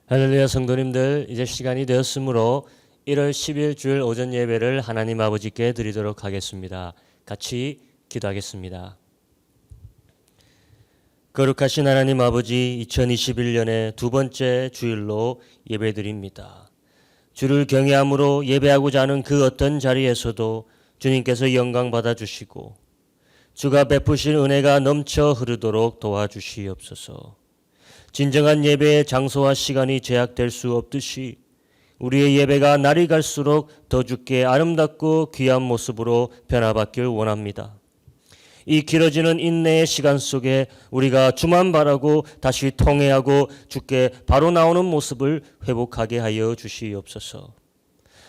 할렐루야 성도님들, 이제 시간이 되었으므로 1월 10일 주일 오전 예배를 하나님 아버지께 드리도록 하겠습니다. 같이 기도하겠습니다. 거룩하신 하나님 아버지, 2021년의 두 번째 주일로 예배드립니다. 주를 경외함으로 예배하고자 하는 그 어떤 자리에서도 주님께서 영광 받아주시고 주가 베푸신 은혜가 넘쳐 흐르도록 도와주시옵소서. 진정한 예배의 장소와 시간이 제약될 수 없듯이 우리의 예배가 날이 갈수록 더 주께 아름답고 귀한 모습으로 변화받길 원합니다. 이 길어지는 인내의 시간 속에 우리가 주만 바라고 다시 통회하고 주께 바로 나오는 모습을 회복하게 하여 주시옵소서.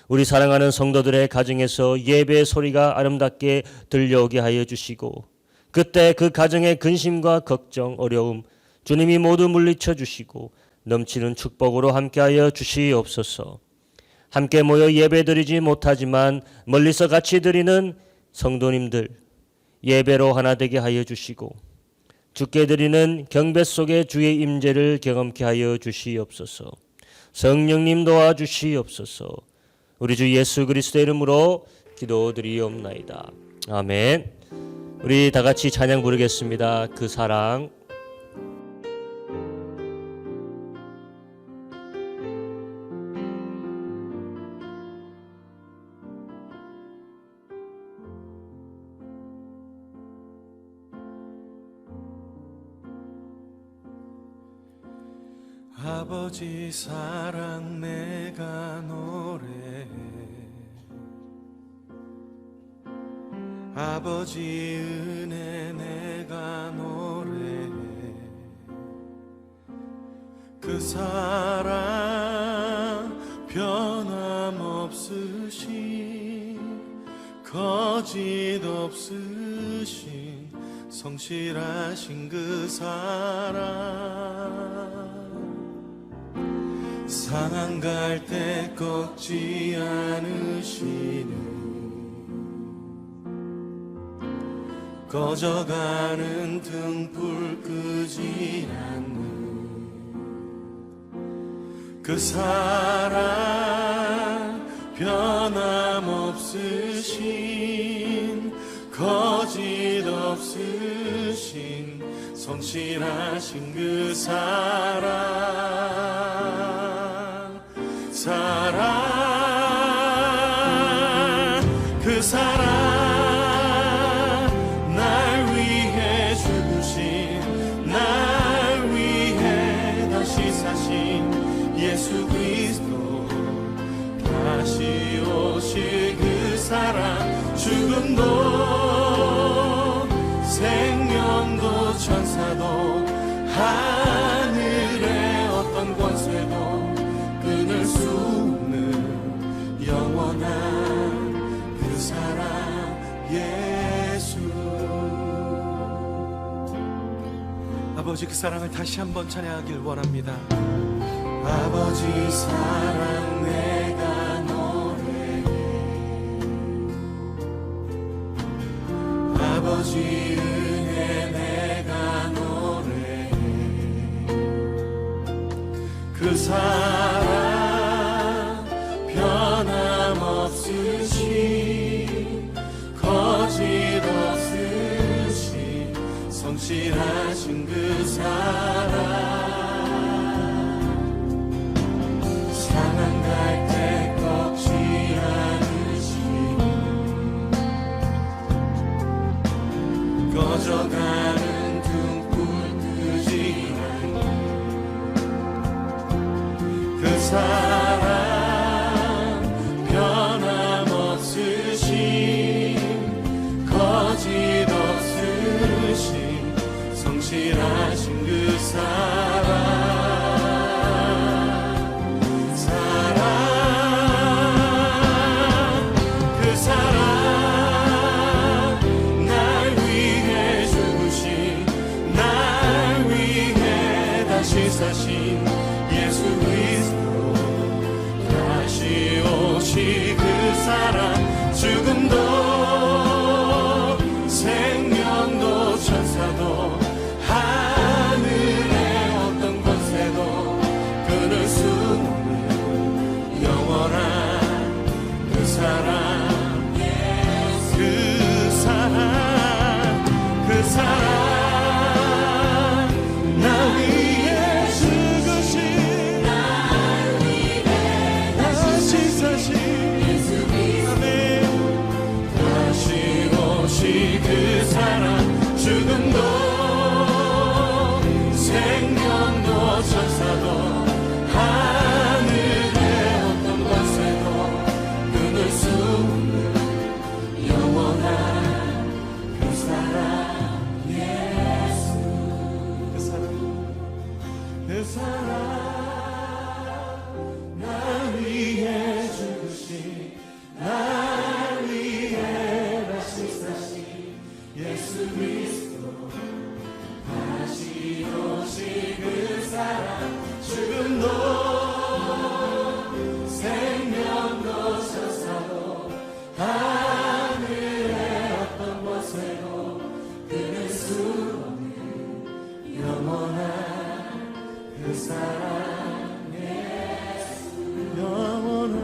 우리 사랑하는 성도들의 가정에서 예배의 소리가 아름답게 들려오게 하여 주시고 그때 그 가정의 근심과 걱정, 어려움 주님이 모두 물리쳐 주시고 넘치는 축복으로 함께하여 주시옵소서. 함께 모여 예배드리지 못하지만 멀리서 같이 드리는 성도님들 예배로 하나 되게 하여 주시고 주께 드리는 경배 속에 주의 임재를 경험케 하여 주시옵소서. 성령님 도와주시옵소서. 우리 주 예수 그리스도의 이름으로 기도드리옵나이다. 아멘. 우리 다 같이 찬양 부르겠습니다. 그 사랑. 아버지 사랑 내가 노래해, 아버지 은혜 내가 노래해. 그 사랑 변함없으신 거짓 없으신 성실하신 그 사랑 상한 갈 때 꺾지 않으시는 꺼져가는 등불 끄지 않는 그 사랑 변함없으신 거짓 없으신 성실하신 그 그 사랑 날 위해 죽으신 날 위해 다시 사신 예수 그리스도 다시 오실 그 사랑 죽음도 생명도 천사도 하늘의 어떤 권세도 끊을 수 없는 영원한 그 사랑 예수. 아버지 그 사랑을 다시 한번 찬양하길 원합니다. 아버지 사랑 내가 노래해, 아버지 은혜 내가 노래해. 그 사랑 변함없으신 거짓 없으신 성실하신 그 사랑 상한 갈 때 꺾지 않으신 꺼져가는 등불 끄지 않는 그 사랑 변함없으신 거짓 없으신 성실하신 그 사랑 그 사랑 날 위해 죽으신 날 위해 다시 사신 예수 그리스도 다시 오실 그 사랑 죽음도 생명도 천사도 하늘의 어떤 권세도 끊을 수 천사도 하늘의 어떤 권세도 끊을 수 없는 영원한 그 사랑 예수 그 사랑 날 위해 죽으신 날 위해 다시 사신 예수 그리스도 다시 오실 그 사랑 죽음도 생명도 천사도 하늘의 어떤 권세도 끊을 수 없는 영원한 그 사랑 예수 영원한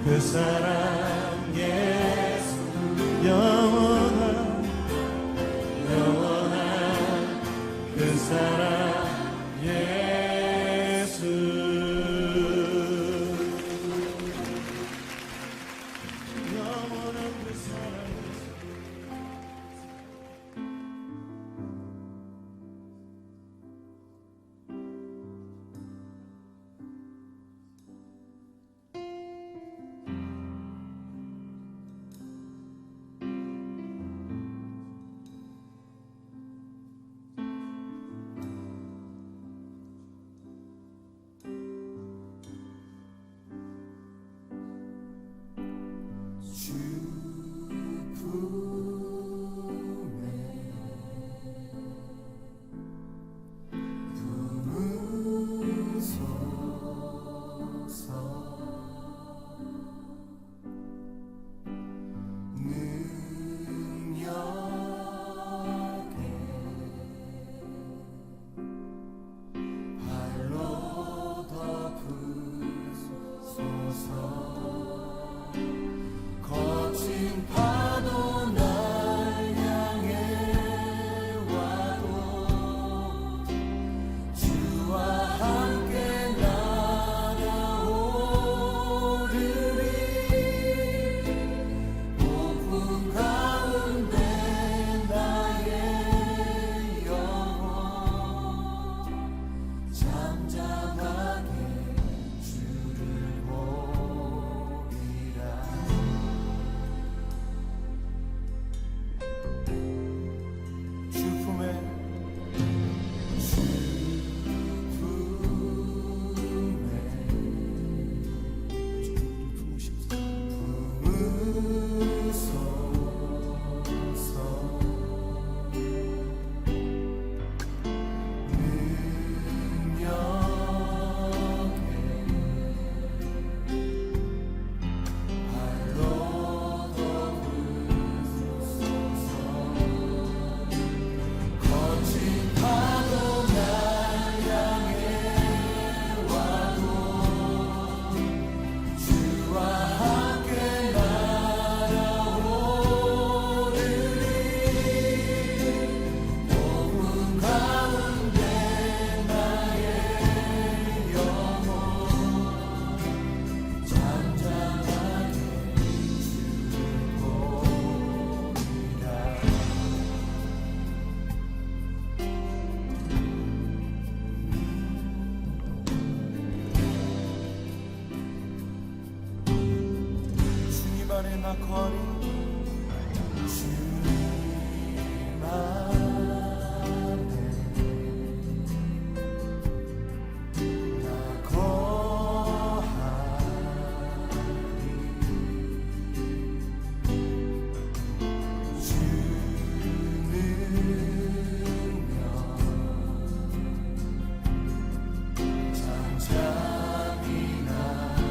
그 사랑 예수 영원한 그 사랑 예수 영원한 그 사랑 거리 주님 안에 나 거하리 주는며 잠잠히 나비네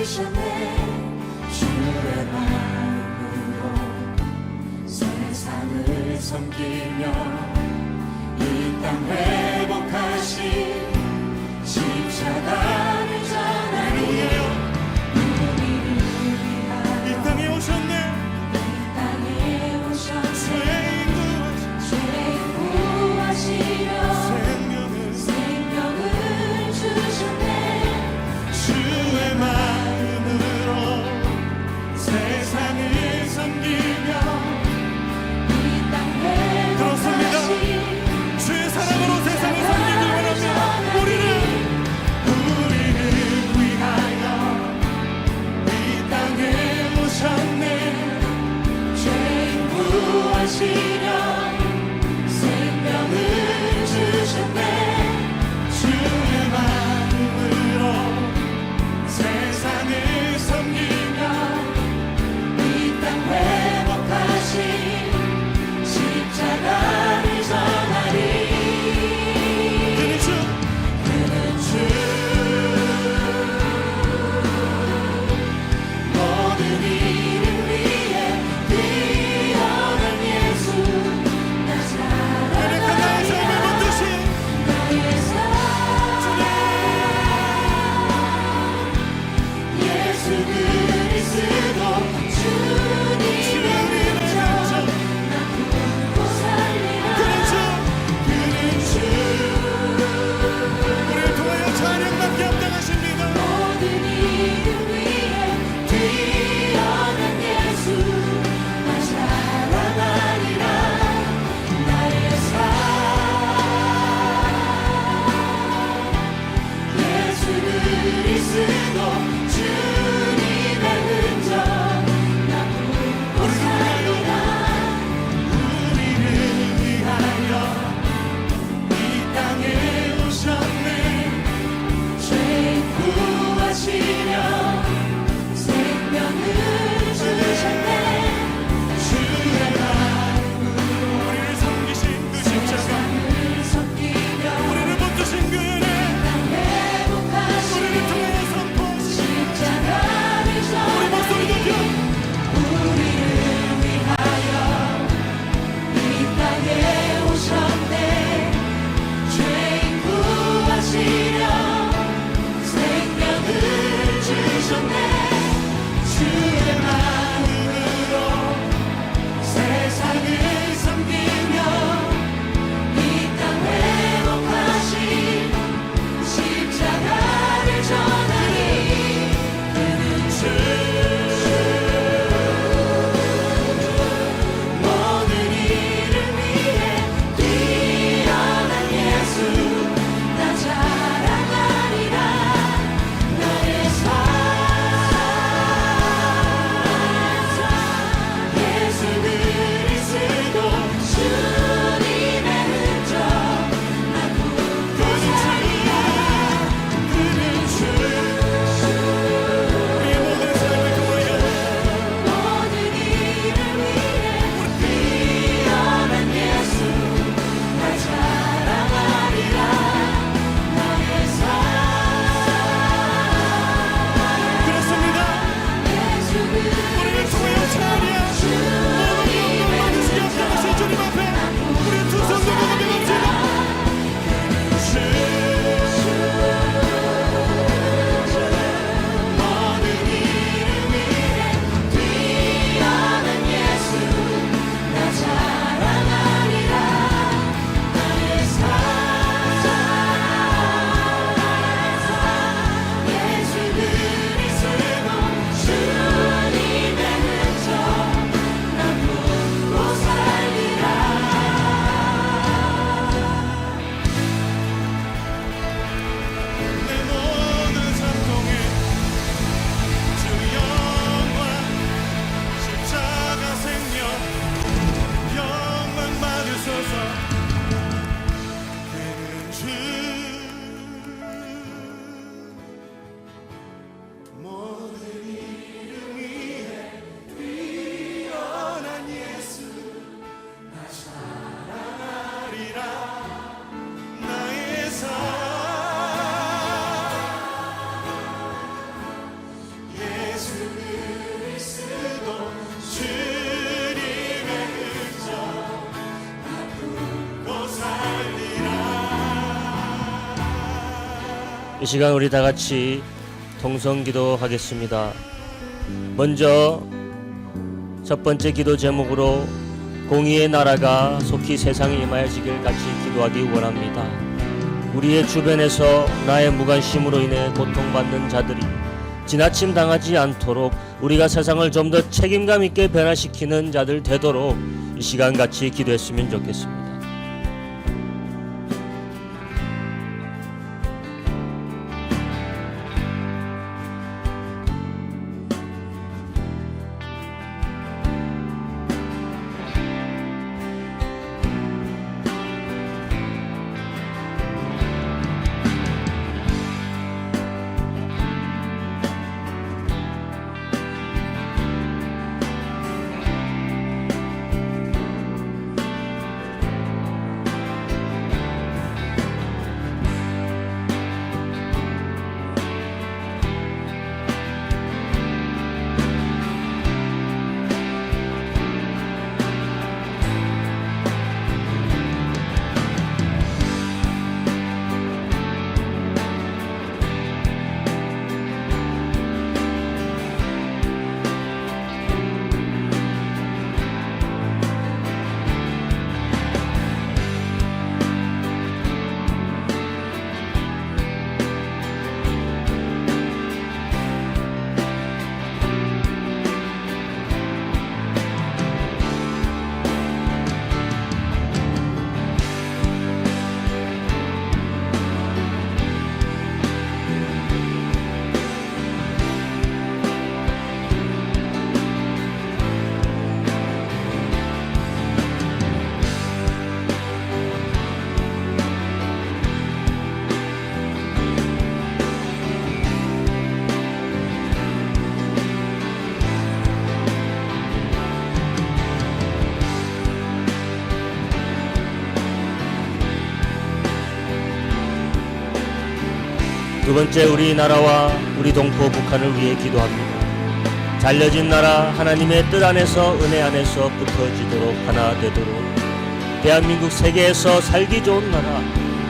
주셨네. 주의 마음으로 세상을 섬기며 이 땅 회복하신 십자가를 전하리. 우리를 위하여 이 땅에 오셨네. 이 땅에 오셨네. 죄인 구하시려 생명을 주셨네. 주의 마음으로 세상을 섬기며 이 땅 회복하신 주의 사랑으로 세상을 섬기길 원하며 우리를 위하여 이 땅에 오셨네. 죄인 구하시려 생명을 주셨네. 주의 마음으로 세상을 섬기며 이 땅 회복하신 십자가를 전하리. 그는 주 그는 주 모든 일을 위해 뛰어난 예수 나 연약한 나의 삶을 사랑하리라. 붙드신 나의 사랑 예수 그리스도 주님의 은총 나 품고 살리라. 그는 주 우리를 통하여 찬양받게 합당하십니다. 모든 일을 위해 뛰어난 예수 나 사랑하리라. 나의 삶 예수 그리스도 주님의 흔적 나 품고 살리라. 우리를 위하여 이 땅에 오셨네. 죄인 구하시려 시간 우리 다 같이 통성기도 하겠습니다. 먼저 첫 번째 기도 제목으로 공의의 나라가 속히 세상에 임하여지길 같이 기도하기 원합니다. 우리의 주변에서 나의 무관심으로 인해 고통받는 자들이 지나침 당하지 않도록 우리가 세상을 좀 더 책임감 있게 변화시키는 자들 되도록 이 시간 같이 기도했으면 좋겠습니다. 두 번째, 우리나라와 우리 동포 북한을 위해 기도합니다. 잘려진 나라 하나님의 뜻 안에서 은혜 안에서 붙어지도록 하나 되도록 대한민국 세계에서 살기 좋은 나라,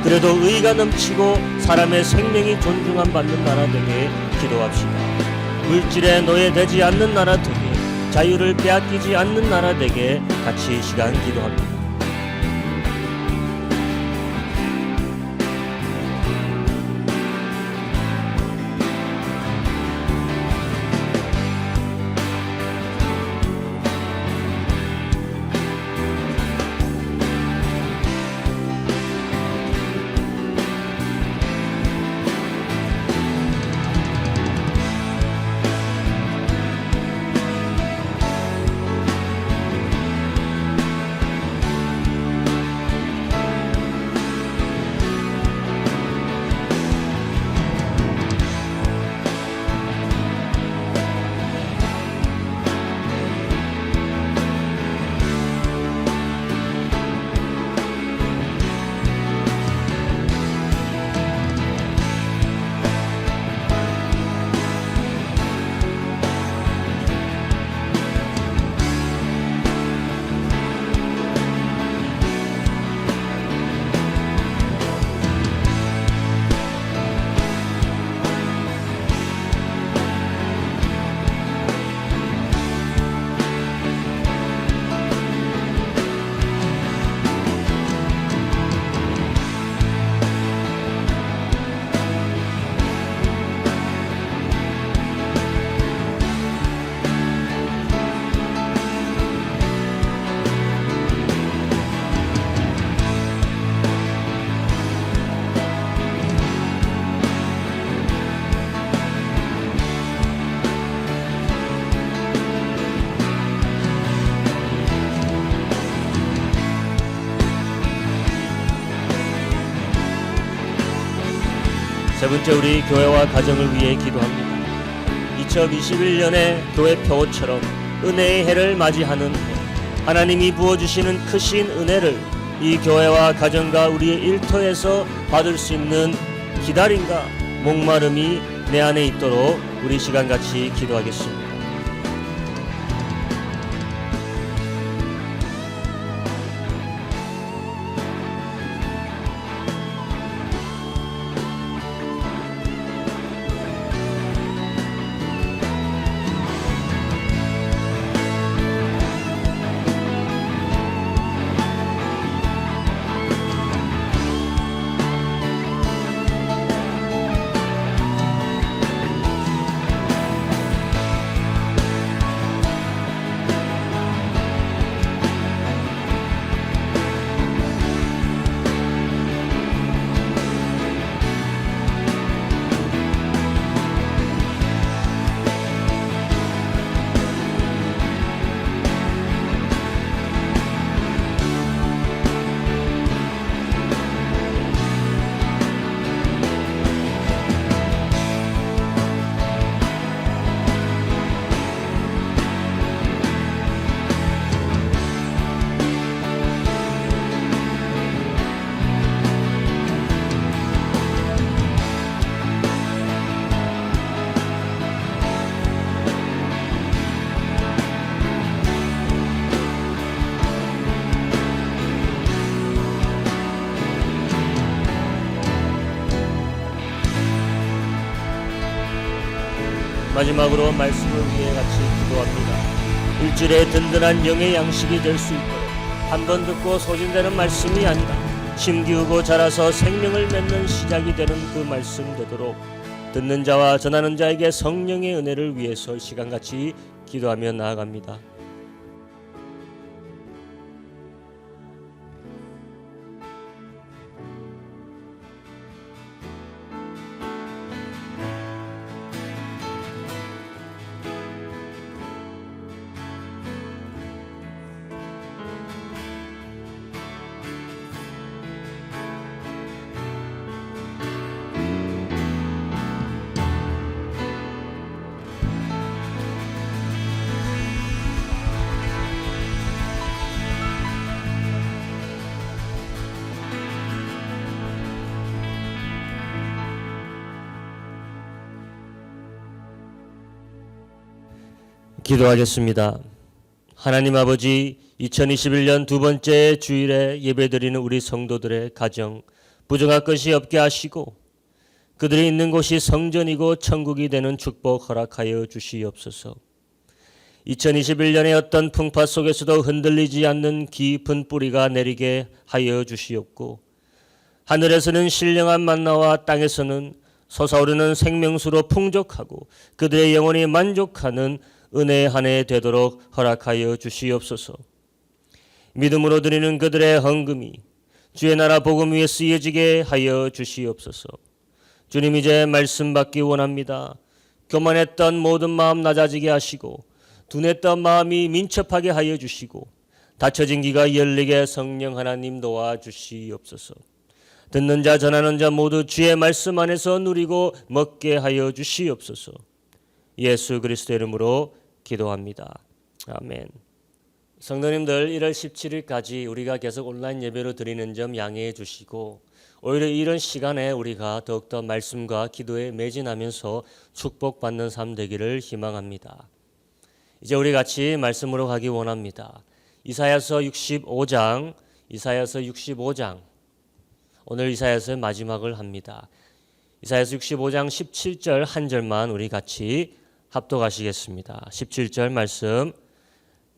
그래도 의가 넘치고 사람의 생명이 존중함 받는 나라 되게 기도합시다. 물질에 노예되지 않는 나라 되게, 자유를 빼앗기지 않는 나라 되게 같이 시간 기도합니다. 세 번째, 우리 교회와 가정을 위해 기도합니다. 2021년에 교회 표어처럼 은혜의 해를 맞이하는 해, 하나님이 부어주시는 크신 은혜를 이 교회와 가정과 우리의 일터에서 받을 수 있는 기다림과 목마름이 내 안에 있도록 우리 시간같이 기도하겠습니다. 마지막으로 말씀을 위해 같이 기도합니다. 일주일에 든든한 영의 양식이 될 수 있도록 한 번 듣고 소진되는 말씀이 아니라 힘기우고 자라서 생명을 맺는 시작이 되는 그 말씀 되도록 듣는 자와 전하는 자에게 성령의 은혜를 위해서 시간같이 기도하며 나아갑니다. 기도하겠습니다. 하나님 아버지, 2021년 두 번째 주일에 예배드리는 우리 성도들의 가정 부정할 것이 없게 하시고 그들이 있는 곳이 성전이고 천국이 되는 축복 허락하여 주시옵소서. 2021년의 어떤 풍파 속에서도 흔들리지 않는 깊은 뿌리가 내리게 하여 주시옵고 하늘에서는 신령한 만나와 땅에서는 솟아오르는 생명수로 풍족하고 그들의 영혼이 만족하는 은혜의 한 해 되도록 허락하여 주시옵소서. 믿음으로 드리는 그들의 헌금이 주의 나라 복음 위에 쓰여지게 하여 주시옵소서. 주님, 이제 말씀 받기 원합니다. 교만했던 모든 마음 낮아지게 하시고 둔했던 마음이 민첩하게 하여 주시고 닫혀진 귀가 열리게 성령 하나님 도와주시옵소서. 듣는 자 전하는 자 모두 주의 말씀 안에서 누리고 먹게 하여 주시옵소서. 예수 그리스도의 이름으로 기도합니다. 아멘. 성도님들, 1월 17일까지 우리가 계속 온라인 예배로 드리는 점 양해해 주시고 오히려 이런 시간에 우리가 더욱더 말씀과 기도에 매진하면서 축복받는 삶 되기를 희망합니다. 이제 우리 같이 말씀으로 가기 원합니다. 이사야서 65장 오늘 이사야서의 마지막을 합니다. 이사야서 65장 17절 한 절만 우리 같이 합독하시겠습니다. 17절 말씀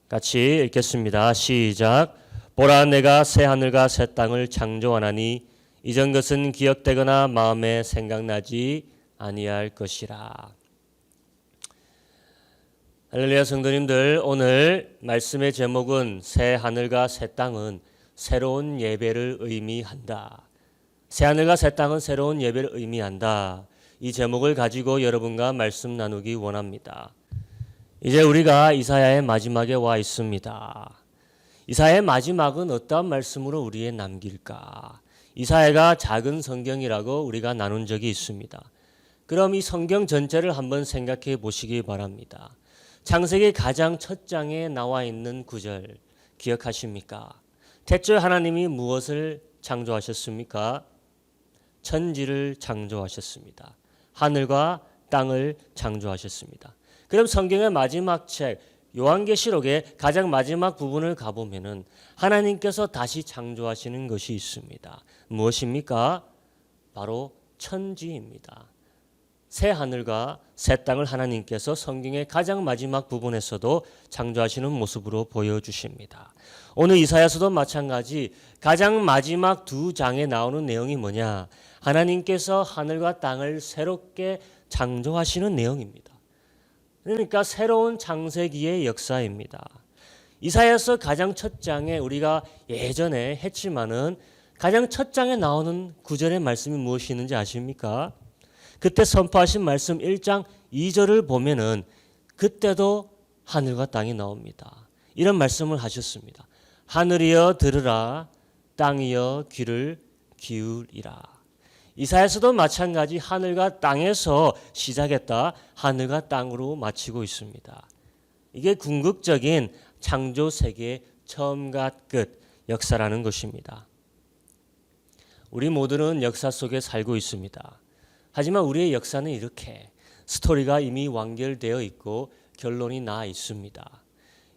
같이 읽겠습니다. 시작. 보라, 내가 새 하늘과 새 땅을 창조하나니 이전 것은 기억되거나 마음에 생각나지 아니할 것이라. 할렐루야. 성도님들, 오늘 말씀의 제목은 새 하늘과 새 땅은 새로운 예배를 의미한다. 새 하늘과 새 땅은 새로운 예배를 의미한다. 이 제목을 가지고 여러분과 말씀 나누기 원합니다. 이제 우리가 이사야의 마지막에 와 있습니다. 이사야의 마지막은 어떠한 말씀으로 우리에 남길까? 이사야가 작은 성경이라고 우리가 나눈 적이 있습니다. 그럼 이 성경 전체를 한번 생각해 보시기 바랍니다. 창세기 가장 첫 장에 나와 있는 구절 기억하십니까? 태초에 하나님이 무엇을 창조하셨습니까? 천지를 창조하셨습니다. 하늘과 땅을 창조하셨습니다. 그럼 성경의 마지막 책 요한계시록의 가장 마지막 부분을 가보면은 하나님께서 다시 창조하시는 것이 있습니다. 무엇입니까? 바로 천지입니다. 새 하늘과 새 땅을 하나님께서 성경의 가장 마지막 부분에서도 창조하시는 모습으로 보여주십니다. 오늘 이사야서도 마찬가지 가장 마지막 두 장에 나오는 내용이 뭐냐? 하나님께서 하늘과 땅을 새롭게 창조하시는 내용입니다. 그러니까 새로운 창세기의 역사입니다. 이사야서 가장 첫 장에 우리가 예전에 했지만은 가장 첫 장에 나오는 구절의 말씀이 무엇이 있는지 아십니까? 그때 선포하신 말씀 1장 2절을 보면은 그때도 하늘과 땅이 나옵니다. 이런 말씀을 하셨습니다. 하늘이여 들으라, 땅이여 귀를 기울이라. 이사야서도 마찬가지 하늘과 땅에서 시작했다 하늘과 땅으로 마치고 있습니다. 이게 궁극적인 창조 세계의 처음과 끝 역사라는 것입니다. 우리 모두는 역사 속에 살고 있습니다. 하지만 우리의 역사는 이렇게 스토리가 이미 완결되어 있고 결론이 나 있습니다.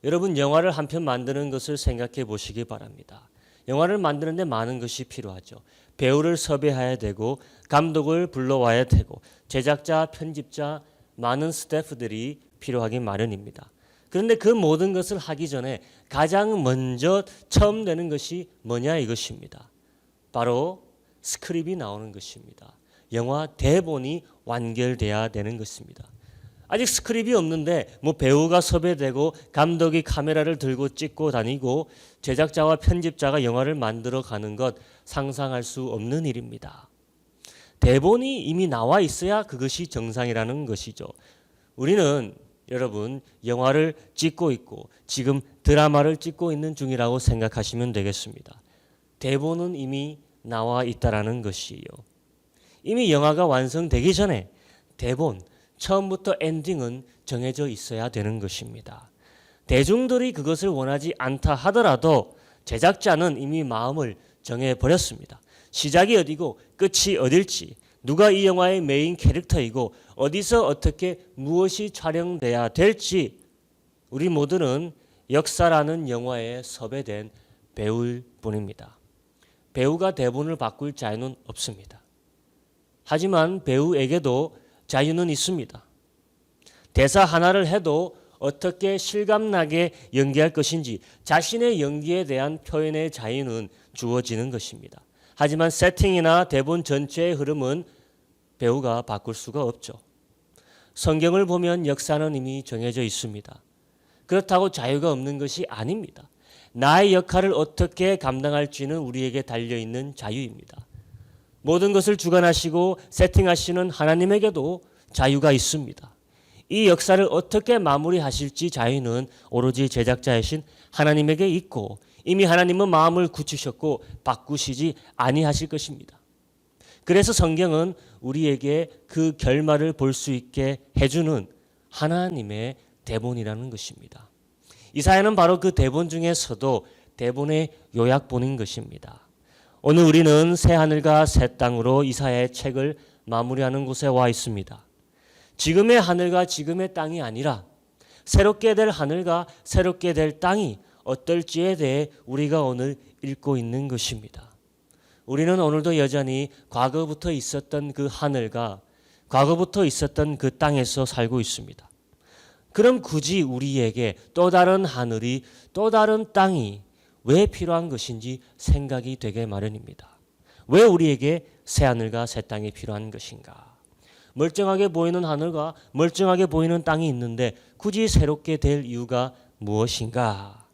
여러분, 영화를 한 편 만드는 것을 생각해 보시기 바랍니다. 영화를 만드는데 많은 것이 필요하죠. 배우를 섭외해야 되고 감독을 불러와야 되고 제작자, 편집자 많은 스태프들이 필요하기 마련입니다. 그런데 그 모든 것을 하기 전에 가장 먼저 처음 되는 것이 뭐냐 이것입니다. 바로 스크립이 나오는 것입니다. 영화 대본이 완결돼야 되는 것입니다. 아직 스크립이 없는데 뭐 배우가 섭외되고 감독이 카메라를 들고 찍고 다니고 제작자와 편집자가 영화를 만들어 가는 것 상상할 수 없는 일입니다. 대본이 이미 나와 있어야 그것이 정상이라는 것이죠. 우리는 여러분 영화를 찍고 있고 지금 드라마를 찍고 있는 중이라고 생각하시면 되겠습니다. 대본은 이미 나와 있다라는 것이에요. 이미 영화가 완성되기 전에 대본 처음부터 엔딩은 정해져 있어야 되는 것입니다. 대중들이 그것을 원하지 않다 하더라도 제작자는 이미 마음을 정해버렸습니다. 시작이 어디고 끝이 어딜지, 누가 이 영화의 메인 캐릭터이고 어디서 어떻게 무엇이 촬영돼야 될지 우리 모두는 역사라는 영화에 섭외된 배우일 뿐입니다. 배우가 대본을 바꿀 자유는 없습니다. 하지만 배우에게도 자유는 있습니다. 대사 하나를 해도 어떻게 실감나게 연기할 것인지 자신의 연기에 대한 표현의 자유는 주어지는 것입니다. 하지만 세팅이나 대본 전체의 흐름은 배우가 바꿀 수가 없죠. 성경을 보면 역사는 이미 정해져 있습니다. 그렇다고 자유가 없는 것이 아닙니다. 나의 역할을 어떻게 감당할지는 우리에게 달려있는 자유입니다. 모든 것을 주관하시고 세팅하시는 하나님에게도 자유가 있습니다. 이 역사를 어떻게 마무리하실지 자유는 오로지 제작자이신 하나님에게 있고 이미 하나님은 마음을 굳히셨고 바꾸시지 아니하실 것입니다. 그래서 성경은 우리에게 그 결말을 볼 수 있게 해주는 하나님의 대본이라는 것입니다. 이사야는 바로 그 대본 중에서도 대본의 요약본인 것입니다. 오늘 우리는 새 하늘과 새 땅으로 이사야의 책을 마무리하는 곳에 와 있습니다. 지금의 하늘과 지금의 땅이 아니라 새롭게 될 하늘과 새롭게 될 땅이 어떨지에 대해 우리가 오늘 읽고 있는 것입니다. 우리는 오늘도 여전히 과거부터 있었던 그 하늘과 과거부터 있었던 그 땅에서 살고 있습니다. 그럼 굳이 우리에게 또 다른 하늘이 또 다른 땅이 왜 필요한 것인지 생각이 되게 마련입니다. 왜 우리에게 새 하늘과 새 땅이 필요한 것인가? 멀쩡하게 보이는 하늘과 멀쩡하게 보이는 땅이 있는데 굳이 새롭게 될 이유가 무엇인가?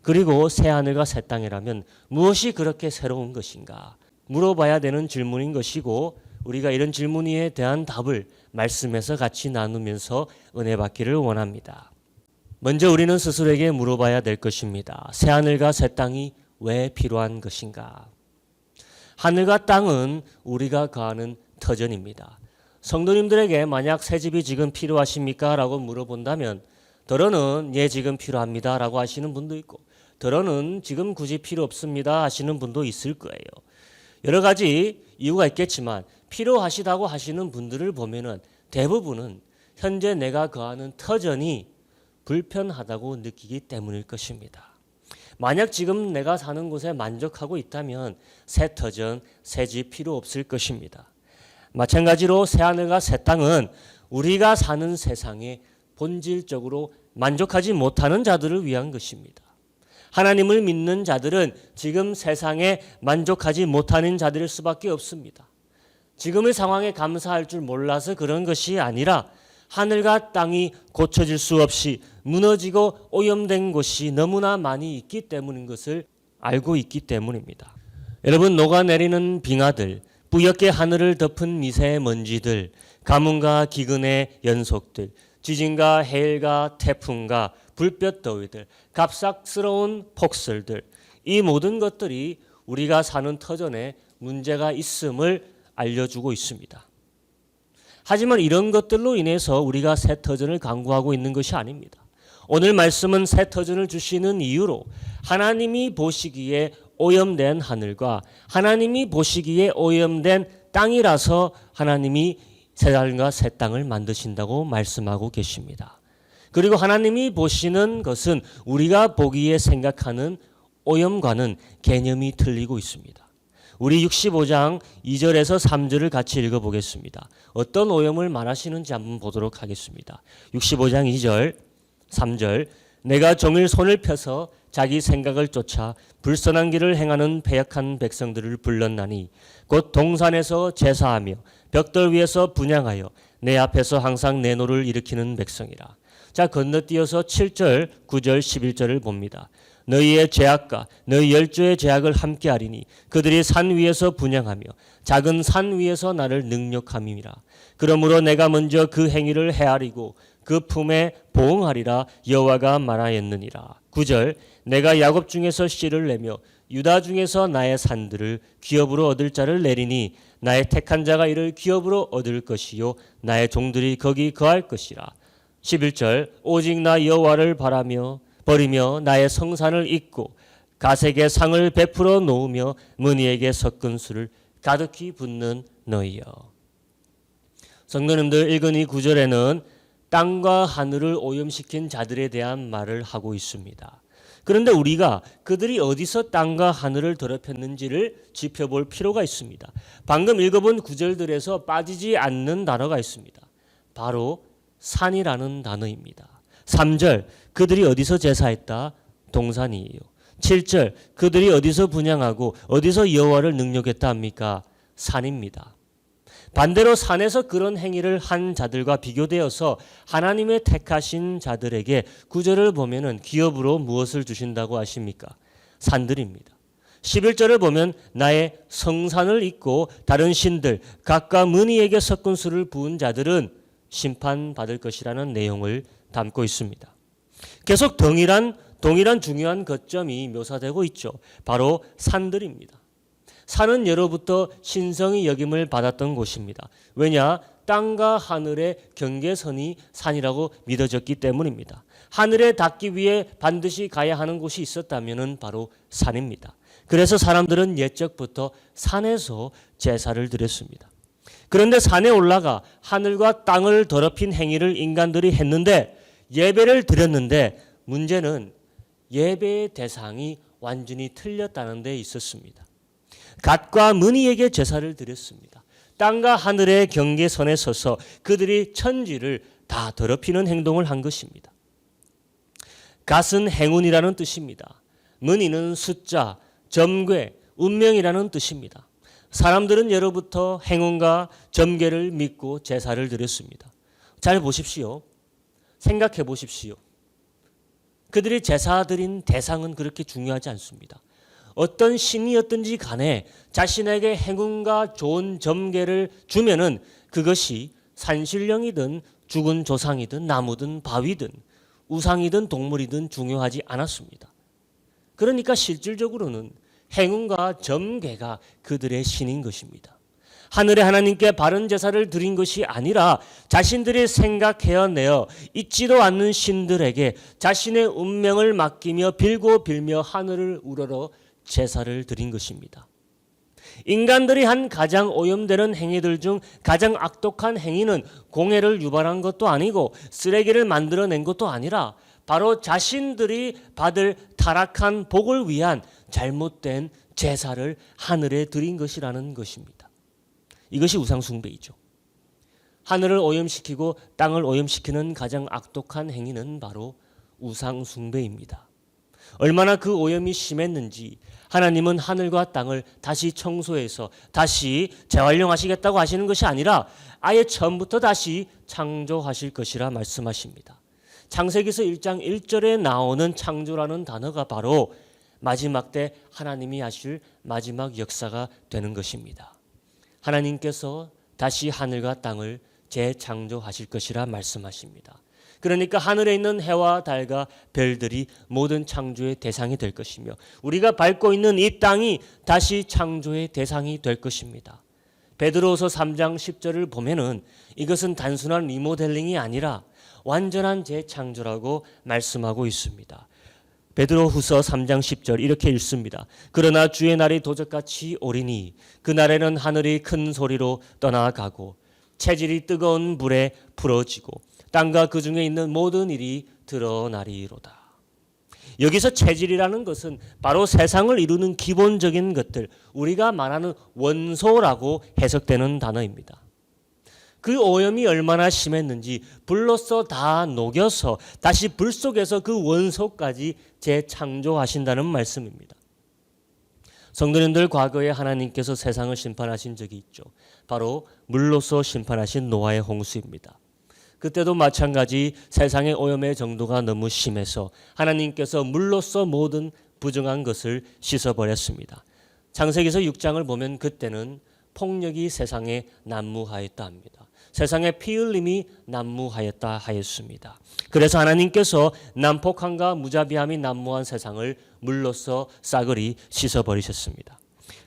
그리고 새 하늘과 새 땅이라면 무엇이 그렇게 새로운 것인가? 물어봐야 되는 질문인 것이고 우리가 이런 질문에 대한 답을 말씀에서 같이 나누면서 은혜 받기를 원합니다. 먼저 우리는 스스로에게 물어봐야 될 것입니다. 새 하늘과 새 땅이 왜 필요한 것인가? 하늘과 땅은 우리가 거하는 터전입니다. 성도님들에게 만약 새 집이 지금 필요하십니까? 라고 물어본다면 더러는 예 지금 필요합니다 라고 하시는 분도 있고 더러는 지금 굳이 필요 없습니다 하시는 분도 있을 거예요. 여러 가지 이유가 있겠지만 필요하시다고 하시는 분들을 보면은 대부분은 현재 내가 거하는 터전이 불편하다고 느끼기 때문일 것입니다. 만약 지금 내가 사는 곳에 만족하고 있다면 새 터전, 새 집 필요 없을 것입니다. 마찬가지로 새 하늘과 새 땅은 우리가 사는 세상에 본질적으로 만족하지 못하는 자들을 위한 것입니다. 하나님을 믿는 자들은 지금 세상에 만족하지 못하는 자들일 수밖에 없습니다. 지금의 상황에 감사할 줄 몰라서 그런 것이 아니라 하늘과 땅이 고쳐질 수 없이 무너지고 오염된 곳이 너무나 많이 있기 때문인 것을 알고 있기 때문입니다. 여러분, 녹아내리는 빙하들, 뿌옇게 하늘을 덮은 미세먼지들, 가뭄과 기근의 연속들, 지진과 해일과 태풍과 불볕 더위들, 갑작스러운 폭설들, 이 모든 것들이 우리가 사는 터전에 문제가 있음을 알려주고 있습니다. 하지만 이런 것들로 인해서 우리가 새 터전을 강구하고 있는 것이 아닙니다. 오늘 말씀은 새 터전을 주시는 이유로 하나님이 보시기에 오염된 하늘과 하나님이 보시기에 오염된 땅이라서 하나님이 새 하늘과 새 땅을 만드신다고 말씀하고 계십니다. 그리고 하나님이 보시는 것은 우리가 보기에 생각하는 오염과는 개념이 틀리고 있습니다. 우리 65장 2절에서 3절을 같이 읽어보겠습니다. 어떤 오염을 말하시는지 한번 보도록 하겠습니다. 65장 2절 3절 내가 종일 손을 펴서 자기 생각을 쫓아 불선한 길을 행하는 패역한 백성들을 불렀나니 곧 동산에서 제사하며 벽돌 위에서 분향하여 내 앞에서 항상 내 노를 일으키는 백성이라. 자, 건너뛰어서 7절, 9절, 11절을 봅니다. 너희의 죄악과 너희 열조의 죄악을 함께 하리니 그들이 산 위에서 분향하며 작은 산 위에서 나를 능욕함이라. 그러므로 내가 먼저 그 행위를 헤아리고 그 품에 보응하리라 여호와가 말하였느니라. 9절 내가 야곱 중에서 씨를 내며 유다 중에서 나의 산들을 기업으로 얻을 자를 내리니 나의 택한 자가 이를 기업으로 얻을 것이요 나의 종들이 거기 거할 것이라. 11절 오직 나 여호와를 버리며 나의 성산을 잊고 가색의 상을 베풀어 놓으며 문희에게 섞은 술을 가득히 붓는 너희여. 성도님들, 읽은 이 구절에는 땅과 하늘을 오염시킨 자들에 대한 말을 하고 있습니다. 그런데 우리가 그들이 어디서 땅과 하늘을 더럽혔는지를 짚어볼 필요가 있습니다. 방금 읽어본 구절들에서 빠지지 않는 단어가 있습니다. 바로 산이라는 단어입니다. 3절 그들이 어디서 제사했다? 동산이에요. 7절 그들이 어디서 분향하고 어디서 여호와를 능욕했다 합니까? 산입니다. 반대로 산에서 그런 행위를 한 자들과 비교되어서 하나님의 택하신 자들에게 구절을 보면은 기업으로 무엇을 주신다고 하십니까? 산들입니다. 11절을 보면 나의 성산을 잊고 다른 신들 각각 문희에게 섞은 술을 부은 자들은 심판받을 것이라는 내용을 담고 있습니다. 계속 동일한 중요한 거점이 묘사되고 있죠. 바로 산들입니다. 산은 예로부터 신성히 여김을 받았던 곳입니다. 왜냐? 땅과 하늘의 경계선이 산이라고 믿어졌기 때문입니다. 하늘에 닿기 위해 반드시 가야 하는 곳이 있었다면 바로 산입니다. 그래서 사람들은 옛적부터 산에서 제사를 드렸습니다. 그런데 산에 올라가 하늘과 땅을 더럽힌 행위를 인간들이 했는데 예배를 드렸는데 문제는 예배의 대상이 완전히 틀렸다는 데 있었습니다. 갓과 문희에게 제사를 드렸습니다. 땅과 하늘의 경계선에 서서 그들이 천지를 다 더럽히는 행동을 한 것입니다. 갓은 행운이라는 뜻입니다. 문희는 숫자, 점괘, 운명이라는 뜻입니다. 사람들은 예로부터 행운과 점괘를 믿고 제사를 드렸습니다. 잘 보십시오. 생각해 보십시오. 그들이 제사 드린 대상은 그렇게 중요하지 않습니다. 어떤 신이었든지 간에 자신에게 행운과 좋은 점괘를 주면은 그것이 산신령이든 죽은 조상이든 나무든 바위든 우상이든 동물이든 중요하지 않았습니다. 그러니까 실질적으로는 행운과 점괘가 그들의 신인 것입니다. 하늘의 하나님께 바른 제사를 드린 것이 아니라 자신들이 생각해내어 있지도 않는 신들에게 자신의 운명을 맡기며 빌고 빌며 하늘을 우러러 제사를 드린 것입니다. 인간들이 한 가장 오염되는 행위들 중 가장 악독한 행위는 공해를 유발한 것도 아니고 쓰레기를 만들어낸 것도 아니라 바로 자신들이 받을 타락한 복을 위한 잘못된 제사를 하늘에 드린 것이라는 것입니다. 이것이 우상숭배이죠. 하늘을 오염시키고 땅을 오염시키는 가장 악독한 행위는 바로 우상숭배입니다. 얼마나 그 오염이 심했는지 하나님은 하늘과 땅을 다시 청소해서 다시 재활용하시겠다고 하시는 것이 아니라 아예 처음부터 다시 창조하실 것이라 말씀하십니다. 창세기서 1장 1절에 나오는 창조라는 단어가 바로 마지막 때 하나님이 하실 마지막 역사가 되는 것입니다. 하나님께서 다시 하늘과 땅을 재창조하실 것이라 말씀하십니다. 그러니까 하늘에 있는 해와 달과 별들이 모든 창조의 대상이 될 것이며 우리가 밟고 있는 이 땅이 다시 창조의 대상이 될 것입니다. 베드로후서 3장 10절을 보면은 이것은 단순한 리모델링이 아니라 완전한 재창조라고 말씀하고 있습니다. 베드로후서 3장 10절 이렇게 읽습니다. 그러나 주의 날이 도적같이 오리니 그날에는 하늘이 큰 소리로 떠나가고 체질이 뜨거운 불에 풀어지고 땅과 그 중에 있는 모든 일이 드러나리로다. 여기서 체질이라는 것은 바로 세상을 이루는 기본적인 것들, 우리가 말하는 원소라고 해석되는 단어입니다. 그 오염이 얼마나 심했는지 불로써 다 녹여서 다시 불 속에서 그 원소까지 재창조하신다는 말씀입니다. 성도님들, 과거에 하나님께서 세상을 심판하신 적이 있죠. 바로 물로써 심판하신 노아의 홍수입니다. 그때도 마찬가지 세상의 오염의 정도가 너무 심해서 하나님께서 물로써 모든 부정한 것을 씻어버렸습니다. 창세기서 6장을 보면 그때는 폭력이 세상에 난무하였다 합니다. 세상에 피 흘림이 난무하였다 하였습니다. 그래서 하나님께서 난폭함과 무자비함이 난무한 세상을 물로써 싸그리 씻어버리셨습니다.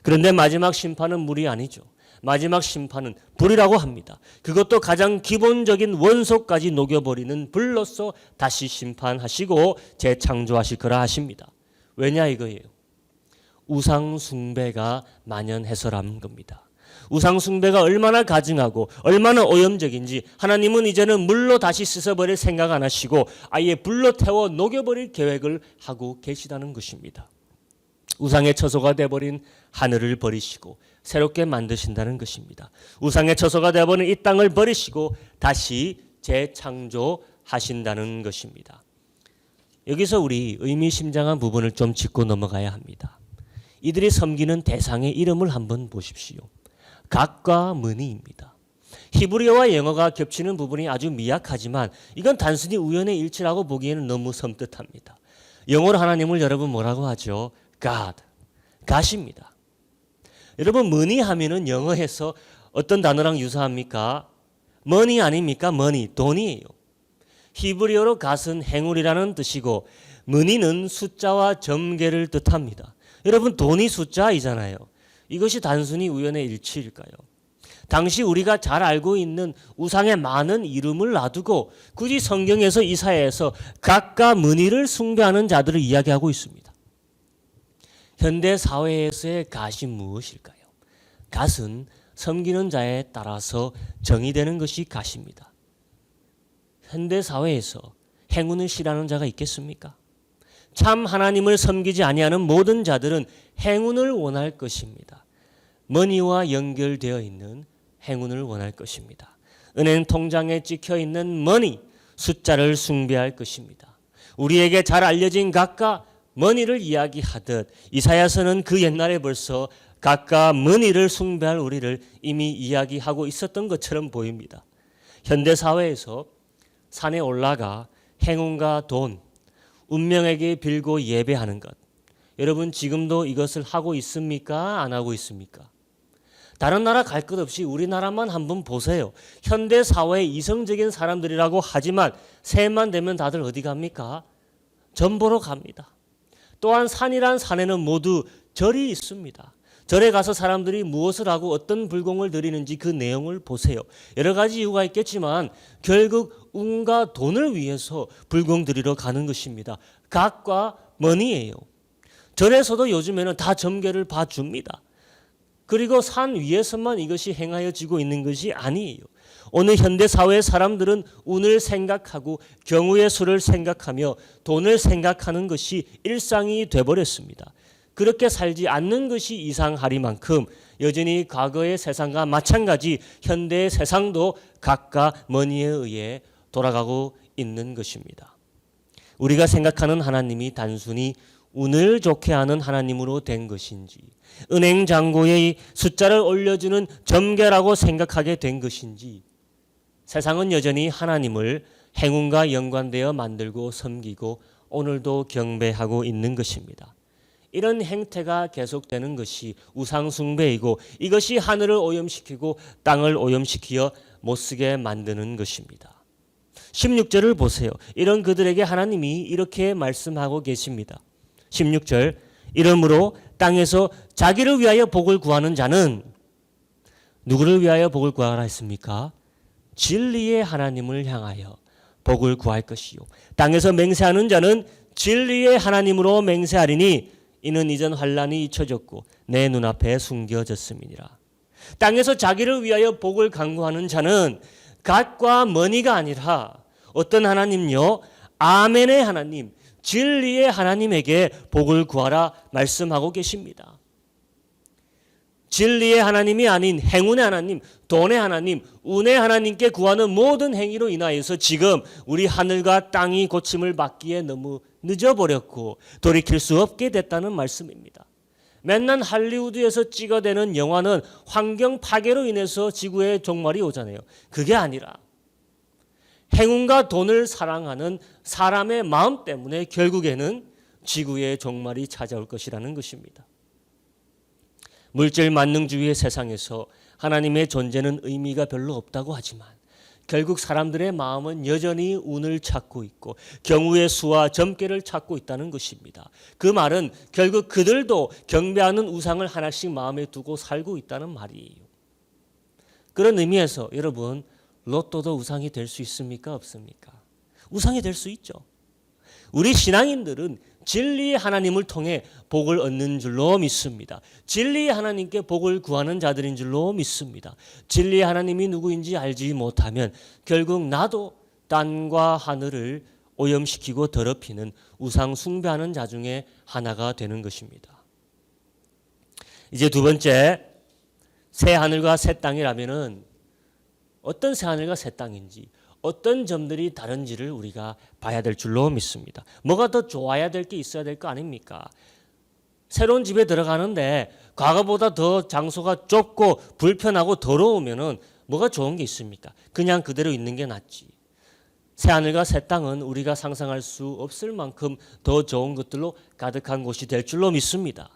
그런데 마지막 심판은 물이 아니죠. 마지막 심판은 불이라고 합니다. 그것도 가장 기본적인 원소까지 녹여버리는 불로써 다시 심판하시고 재창조하실 거라 하십니다. 왜냐 이거예요. 우상 숭배가 만연해서라는 겁니다. 우상 숭배가 얼마나 가증하고 얼마나 오염적인지 하나님은 이제는 물로 다시 씻어버릴 생각 안 하시고 아예 불로 태워 녹여버릴 계획을 하고 계시다는 것입니다. 우상의 처소가 되어버린 하늘을 버리시고 새롭게 만드신다는 것입니다. 우상의 처소가 되어버린 이 땅을 버리시고 다시 재창조하신다는 것입니다. 여기서 우리 의미심장한 부분을 좀 짚고 넘어가야 합니다. 이들이 섬기는 대상의 이름을 한번 보십시오. 각과 머니입니다. 히브리어와 영어가 겹치는 부분이 아주 미약하지만 이건 단순히 우연의 일치라고 보기에는 너무 섬뜩합니다. 영어로 하나님을 여러분 뭐라고 하죠? God, God입니다. 여러분 머니 하면은 영어에서 어떤 단어랑 유사합니까? 머니 아닙니까? 머니, 돈이에요. 히브리어로 God은 행운이라는 뜻이고 머니는 숫자와 점괘를 뜻합니다. 여러분 돈이 숫자이잖아요. 이것이 단순히 우연의 일치일까요? 당시 우리가 잘 알고 있는 우상의 많은 이름을 놔두고 굳이 성경에서 이사야에서 각과 머니를 숭배하는 자들을 이야기하고 있습니다. 현대 사회에서의 갓이 무엇일까요? 갓은 섬기는 자에 따라서 정의되는 것이 갓입니다. 현대 사회에서 행운을 싫어하는 자가 있겠습니까? 참 하나님을 섬기지 아니하는 모든 자들은 행운을 원할 것입니다. 머니와 연결되어 있는 행운을 원할 것입니다. 은행 통장에 찍혀 있는 머니, 숫자를 숭배할 것입니다. 우리에게 잘 알려진 각과 머니를 이야기하듯 이사야서는 그 옛날에 벌써 각과 머니를 숭배할 우리를 이미 이야기하고 있었던 것처럼 보입니다. 현대 사회에서 산에 올라가 행운과 돈, 운명에게 빌고 예배하는 것. 여러분 지금도 이것을 하고 있습니까? 안 하고 있습니까? 다른 나라 갈 것 없이 우리나라만 한번 보세요. 현대 사회의 이성적인 사람들이라고 하지만 새해만 되면 다들 어디 갑니까? 전 보러 갑니다. 또한 산이란 산에는 모두 절이 있습니다. 절에 가서 사람들이 무엇을 하고 어떤 불공을 드리는지 그 내용을 보세요. 여러 가지 이유가 있겠지만 결국 운과 돈을 위해서 불공 드리러 가는 것입니다. 각과 머니예요. 절에서도 요즘에는 다 점괘를 봐줍니다. 그리고 산 위에서만 이것이 행하여지고 있는 것이 아니에요. 오늘 현대 사회의 사람들은 운을 생각하고 경우의 수를 생각하며 돈을 생각하는 것이 일상이 돼버렸습니다. 그렇게 살지 않는 것이 이상하리만큼 여전히 과거의 세상과 마찬가지 현대의 세상도 각과 머니에 의해 돌아가고 있는 것입니다. 우리가 생각하는 하나님이 단순히 운을 좋게 하는 하나님으로 된 것인지 은행 잔고에 숫자를 올려주는 점괘라고 생각하게 된 것인지 세상은 여전히 하나님을 행운과 연관되어 만들고 섬기고 오늘도 경배하고 있는 것입니다. 이런 행태가 계속되는 것이 우상 숭배이고 이것이 하늘을 오염시키고 땅을 오염시키어 못쓰게 만드는 것입니다. 16절을 보세요. 이런 그들에게 하나님이 이렇게 말씀하고 계십니다. 16절 이러므로 땅에서 자기를 위하여 복을 구하는 자는 누구를 위하여 복을 구하라 했습니까? 진리의 하나님을 향하여 복을 구할 것이요 땅에서 맹세하는 자는 진리의 하나님으로 맹세하리니 이는 이전 환난이 잊혀졌고 내 눈앞에 숨겨졌음이니라. 땅에서 자기를 위하여 복을 간구하는 자는 갓과 머니가 아니라 어떤 하나님요? 아멘의 하나님, 진리의 하나님에게 복을 구하라 말씀하고 계십니다. 진리의 하나님이 아닌 행운의 하나님, 돈의 하나님, 운의 하나님께 구하는 모든 행위로 인하여서 지금 우리 하늘과 땅이 고침을 받기에 너무 늦어버렸고 돌이킬 수 없게 됐다는 말씀입니다. 맨날 할리우드에서 찍어대는 영화는 환경 파괴로 인해서 지구에 종말이 오잖아요. 그게 아니라 행운과 돈을 사랑하는 사람의 마음 때문에 결국에는 지구의 종말이 찾아올 것이라는 것입니다. 물질 만능주의의 세상에서 하나님의 존재는 의미가 별로 없다고 하지만 결국 사람들의 마음은 여전히 운을 찾고 있고 경우의 수와 점괘를 찾고 있다는 것입니다. 그 말은 결국 그들도 경배하는 우상을 하나씩 마음에 두고 살고 있다는 말이에요. 그런 의미에서 여러분, 로또도 우상이 될 수 있습니까? 없습니까? 우상이 될 수 있죠. 우리 신앙인들은 진리의 하나님을 통해 복을 얻는 줄로 믿습니다. 진리의 하나님께 복을 구하는 자들인 줄로 믿습니다. 진리의 하나님이 누구인지 알지 못하면 결국 나도 땅과 하늘을 오염시키고 더럽히는 우상 숭배하는 자 중에 하나가 되는 것입니다. 이제 두 번째, 새 하늘과 새 땅이라면은 어떤 새 하늘과 새 땅인지, 어떤 점들이 다른지를 우리가 봐야 될 줄로 믿습니다. 뭐가 더 좋아야 될 게 있어야 될 거 아닙니까? 새로운 집에 들어가는데 과거보다 더 장소가 좁고 불편하고 더러우면은 뭐가 좋은 게 있습니까? 그냥 그대로 있는 게 낫지. 새 하늘과 새 땅은 우리가 상상할 수 없을 만큼 더 좋은 것들로 가득한 곳이 될 줄로 믿습니다.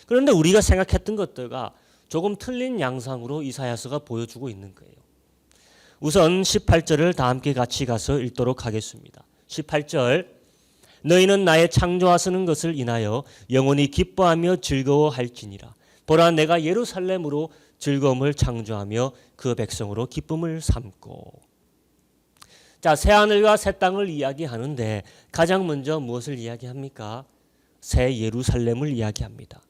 그런데 우리가 생각했던 것들과 조금 틀린 양상으로 이사야서가 보여주고 있는 거예요. 우선 18절을 다 함께 같이 가서 읽도록 하겠습니다. 18절, 너희는 나의 창조하시는 것을 인하여 영원히 기뻐하며 즐거워할지니라. 보라, 내가 예루살렘으로 즐거움을 창조하며 그 백성으로 기쁨을 삼고. 자, 새 하늘과 새 땅을 이야기하는데 가장 먼저 무엇을 이야기합니까? 새 예루살렘을 이야기합니다.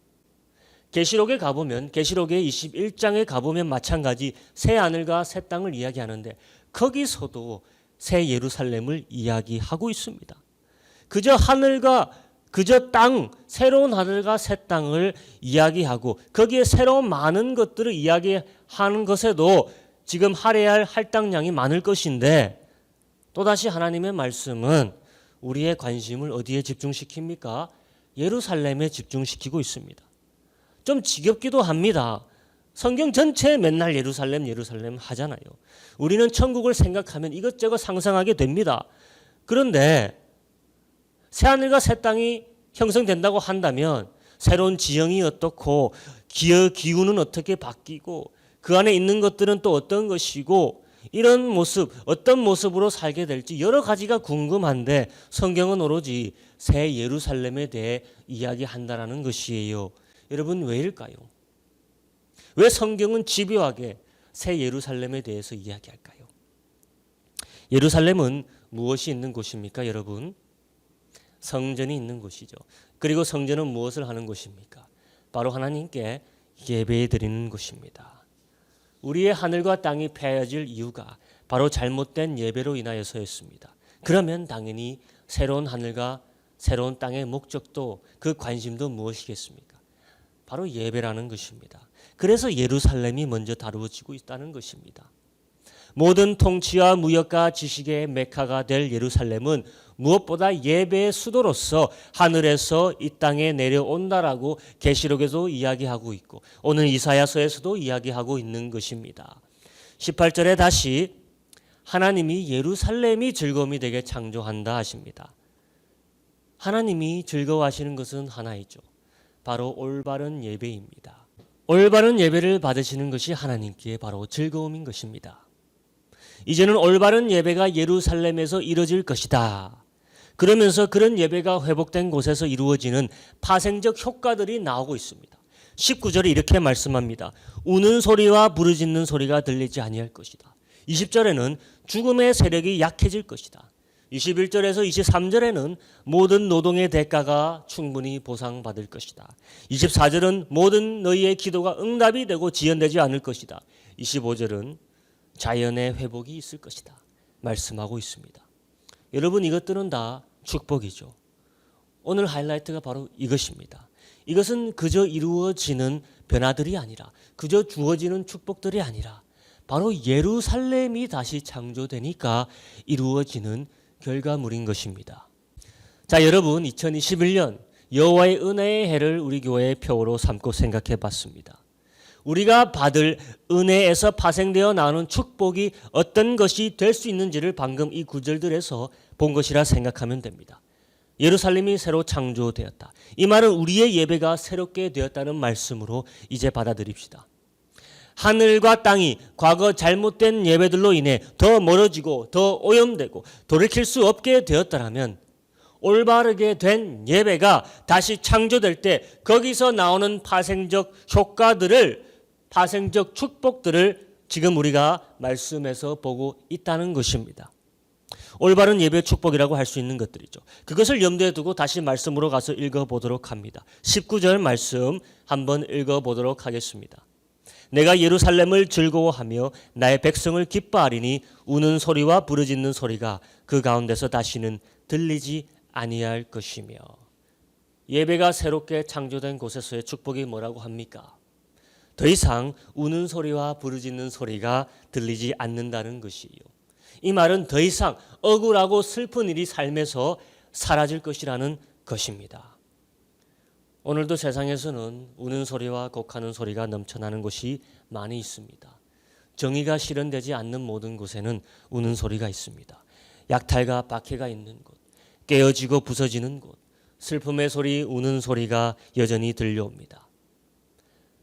계시록에 가보면, 계시록의 21장에 가보면 마찬가지 새 하늘과 새 땅을 이야기하는데 거기서도 새 예루살렘을 이야기하고 있습니다. 그저 하늘과 그저 땅, 새로운 하늘과 새 땅을 이야기하고 거기에 새로운 많은 것들을 이야기하는 것에도 지금 할애해야 할 할당량이 많을 것인데 또다시 하나님의 말씀은 우리의 관심을 어디에 집중시킵니까? 예루살렘에 집중시키고 있습니다. 좀 지겹기도 합니다. 성경 전체에 맨날 예루살렘 예루살렘 하잖아요. 우리는 천국을 생각하면 이것저것 상상하게 됩니다. 그런데 새하늘과 새 땅이 형성된다고 한다면 새로운 지형이 어떻고 기후는 어떻게 바뀌고 그 안에 있는 것들은 또 어떤 것이고 이런 모습, 어떤 모습으로 살게 될지 여러 가지가 궁금한데 성경은 오로지 새 예루살렘에 대해 이야기한다는 것이에요. 여러분, 왜일까요? 왜 성경은 집요하게 새 예루살렘에 대해서 이야기할까요? 예루살렘은 무엇이 있는 곳입니까, 여러분? 성전이 있는 곳이죠. 그리고 성전은 무엇을 하는 곳입니까? 바로 하나님께 예배 드리는 곳입니다. 우리의 하늘과 땅이 패해질 이유가 바로 잘못된 예배로 인하여서였습니다. 그러면 당연히 새로운 하늘과 새로운 땅의 목적도 그 관심도 무엇이겠습니까? 바로 예배라는 것입니다. 그래서 예루살렘이 먼저 다루어지고 있다는 것입니다. 모든 통치와 무역과 지식의 메카가 될 예루살렘은 무엇보다 예배의 수도로서 하늘에서 이 땅에 내려온다라고 계시록에도 이야기하고 있고 오늘 이사야서에서도 이야기하고 있는 것입니다. 18절에 다시 하나님이 예루살렘이 즐거움이 되게 창조한다 하십니다. 하나님이 즐거워하시는 것은 하나이죠. 바로 올바른 예배입니다. 올바른 예배를 받으시는 것이 하나님께 바로 즐거움인 것입니다. 이제는 올바른 예배가 예루살렘에서 이루어질 것이다. 그러면서 그런 예배가 회복된 곳에서 이루어지는 파생적 효과들이 나오고 있습니다. 19절에 이렇게 말씀합니다. 우는 소리와 부르짖는 소리가 들리지 아니할 것이다. 20절에는 죽음의 세력이 약해질 것이다. 21절에서 23절에는 모든 노동의 대가가 충분히 보상받을 것이다. 24절은 모든 너희의 기도가 응답이 되고 지연되지 않을 것이다. 25절은 자연의 회복이 있을 것이다. 말씀하고 있습니다. 여러분, 이것들은 다 축복이죠. 오늘 하이라이트가 바로 이것입니다. 이것은 그저 이루어지는 변화들이 아니라, 그저 주어지는 축복들이 아니라 바로 예루살렘이 다시 창조되니까 이루어지는 결과물인 것입니다. 자, 여러분, 2021년 여호와의 은혜의 해를 우리 교회의 표어로 삼고 생각해 봤습니다. 우리가 받을 은혜에서 파생되어 나오는 축복이 어떤 것이 될 수 있는지를 방금 이 구절들에서 본 것이라 생각하면 됩니다. 예루살렘이 새로 창조되었다. 이 말은 우리의 예배가 새롭게 되었다는 말씀으로 이제 받아들입시다. 하늘과 땅이 과거 잘못된 예배들로 인해 더 멀어지고 더 오염되고 돌이킬 수 없게 되었더라면 올바르게 된 예배가 다시 창조될 때 거기서 나오는 파생적 효과들을, 파생적 축복들을 지금 우리가 말씀에서 보고 있다는 것입니다. 올바른 예배 축복이라고 할 수 있는 것들이죠. 그것을 염두에 두고 다시 말씀으로 가서 읽어보도록 합니다. 19절 말씀 한번 읽어보도록 하겠습니다. 내가 예루살렘을 즐거워하며 나의 백성을 기뻐하리니 우는 소리와 부르짖는 소리가 그 가운데서 다시는 들리지 아니할 것이며. 예배가 새롭게 창조된 곳에서의 축복이 뭐라고 합니까? 더 이상 우는 소리와 부르짖는 소리가 들리지 않는다는 것이요. 이 말은 더 이상 억울하고 슬픈 일이 삶에서 사라질 것이라는 것입니다. 오늘도 세상에서는 우는 소리와 곡하는 소리가 넘쳐나는 곳이 많이 있습니다. 정의가 실현되지 않는 모든 곳에는 우는 소리가 있습니다. 약탈과 박해가 있는 곳, 깨어지고 부서지는 곳, 슬픔의 소리, 우는 소리가 여전히 들려옵니다.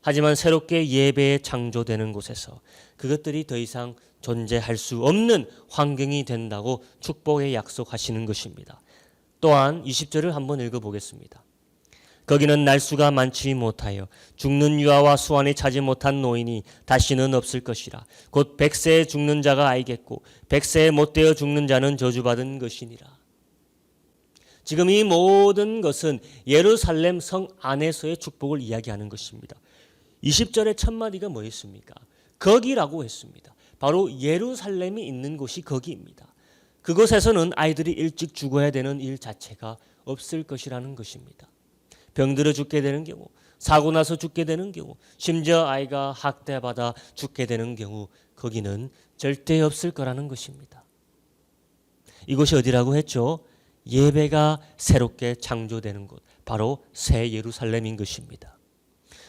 하지만 새롭게 예배에 창조되는 곳에서 그것들이 더 이상 존재할 수 없는 환경이 된다고 축복에 약속하시는 것입니다. 또한 20절을 한번 읽어보겠습니다. 거기는 날수가 많지 못하여 죽는 유아와 수완이 차지 못한 노인이 다시는 없을 것이라. 곧 100세에 죽는 자가 알겠고 100세에 못되어 죽는 자는 저주받은 것이니라. 지금 이 모든 것은 예루살렘 성 안에서의 축복을 이야기하는 것입니다. 20절의 첫 마디가 뭐였습니까? 거기라고 했습니다. 바로 예루살렘이 있는 곳이 거기입니다. 그곳에서는 아이들이 일찍 죽어야 되는 일 자체가 없을 것이라는 것입니다. 병들어 죽게 되는 경우, 사고 나서 죽게 되는 경우, 심지어 아이가 학대받아 죽게 되는 경우 거기는 절대 없을 거라는 것입니다. 이곳이 어디라고 했죠? 예배가 새롭게 창조되는 곳, 바로 새 예루살렘인 것입니다.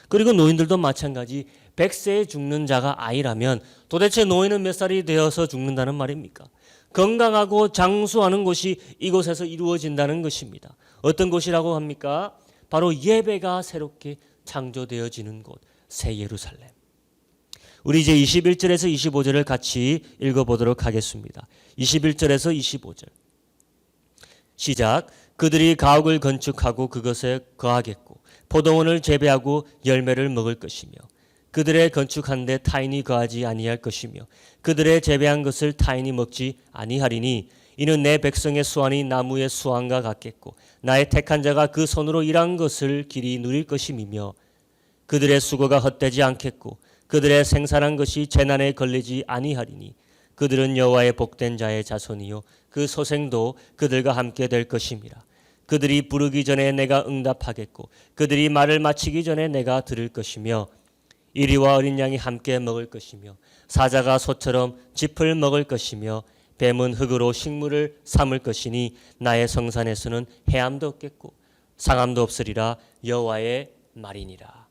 그리고 노인들도 마찬가지. 100세에 죽는 자가 아이라면 도대체 노인은 몇 살이 되어서 죽는다는 말입니까? 건강하고 장수하는 곳이 이곳에서 이루어진다는 것입니다. 어떤 곳이라고 합니까? 바로 예배가 새롭게 창조되어지는 곳, 새 예루살렘. 우리 이제 21절에서 25절을 같이 읽어보도록 하겠습니다. 21절에서 25절 시작. 그들이 가옥을 건축하고 그것에 거하겠고 포도원을 재배하고 열매를 먹을 것이며 그들의 건축한 데 타인이 거하지 아니할 것이며 그들의 재배한 것을 타인이 먹지 아니하리니 이는 내 백성의 수완이 나무의 수완과 같겠고 나의 택한 자가 그 손으로 일한 것을 길이 누릴 것임이며 그들의 수고가 헛되지 않겠고 그들의 생산한 것이 재난에 걸리지 아니하리니 그들은 여호와의 복된 자의 자손이요 그 소생도 그들과 함께 될 것임이라. 그들이 부르기 전에 내가 응답하겠고 그들이 말을 마치기 전에 내가 들을 것이며 이리와 어린 양이 함께 먹을 것이며 사자가 소처럼 짚을 먹을 것이며 뱀은 흙으로 식물을 삼을 것이니 나의 성산에서는 해함도 없겠고 상함도 없으리라. 여호와의 말이니라.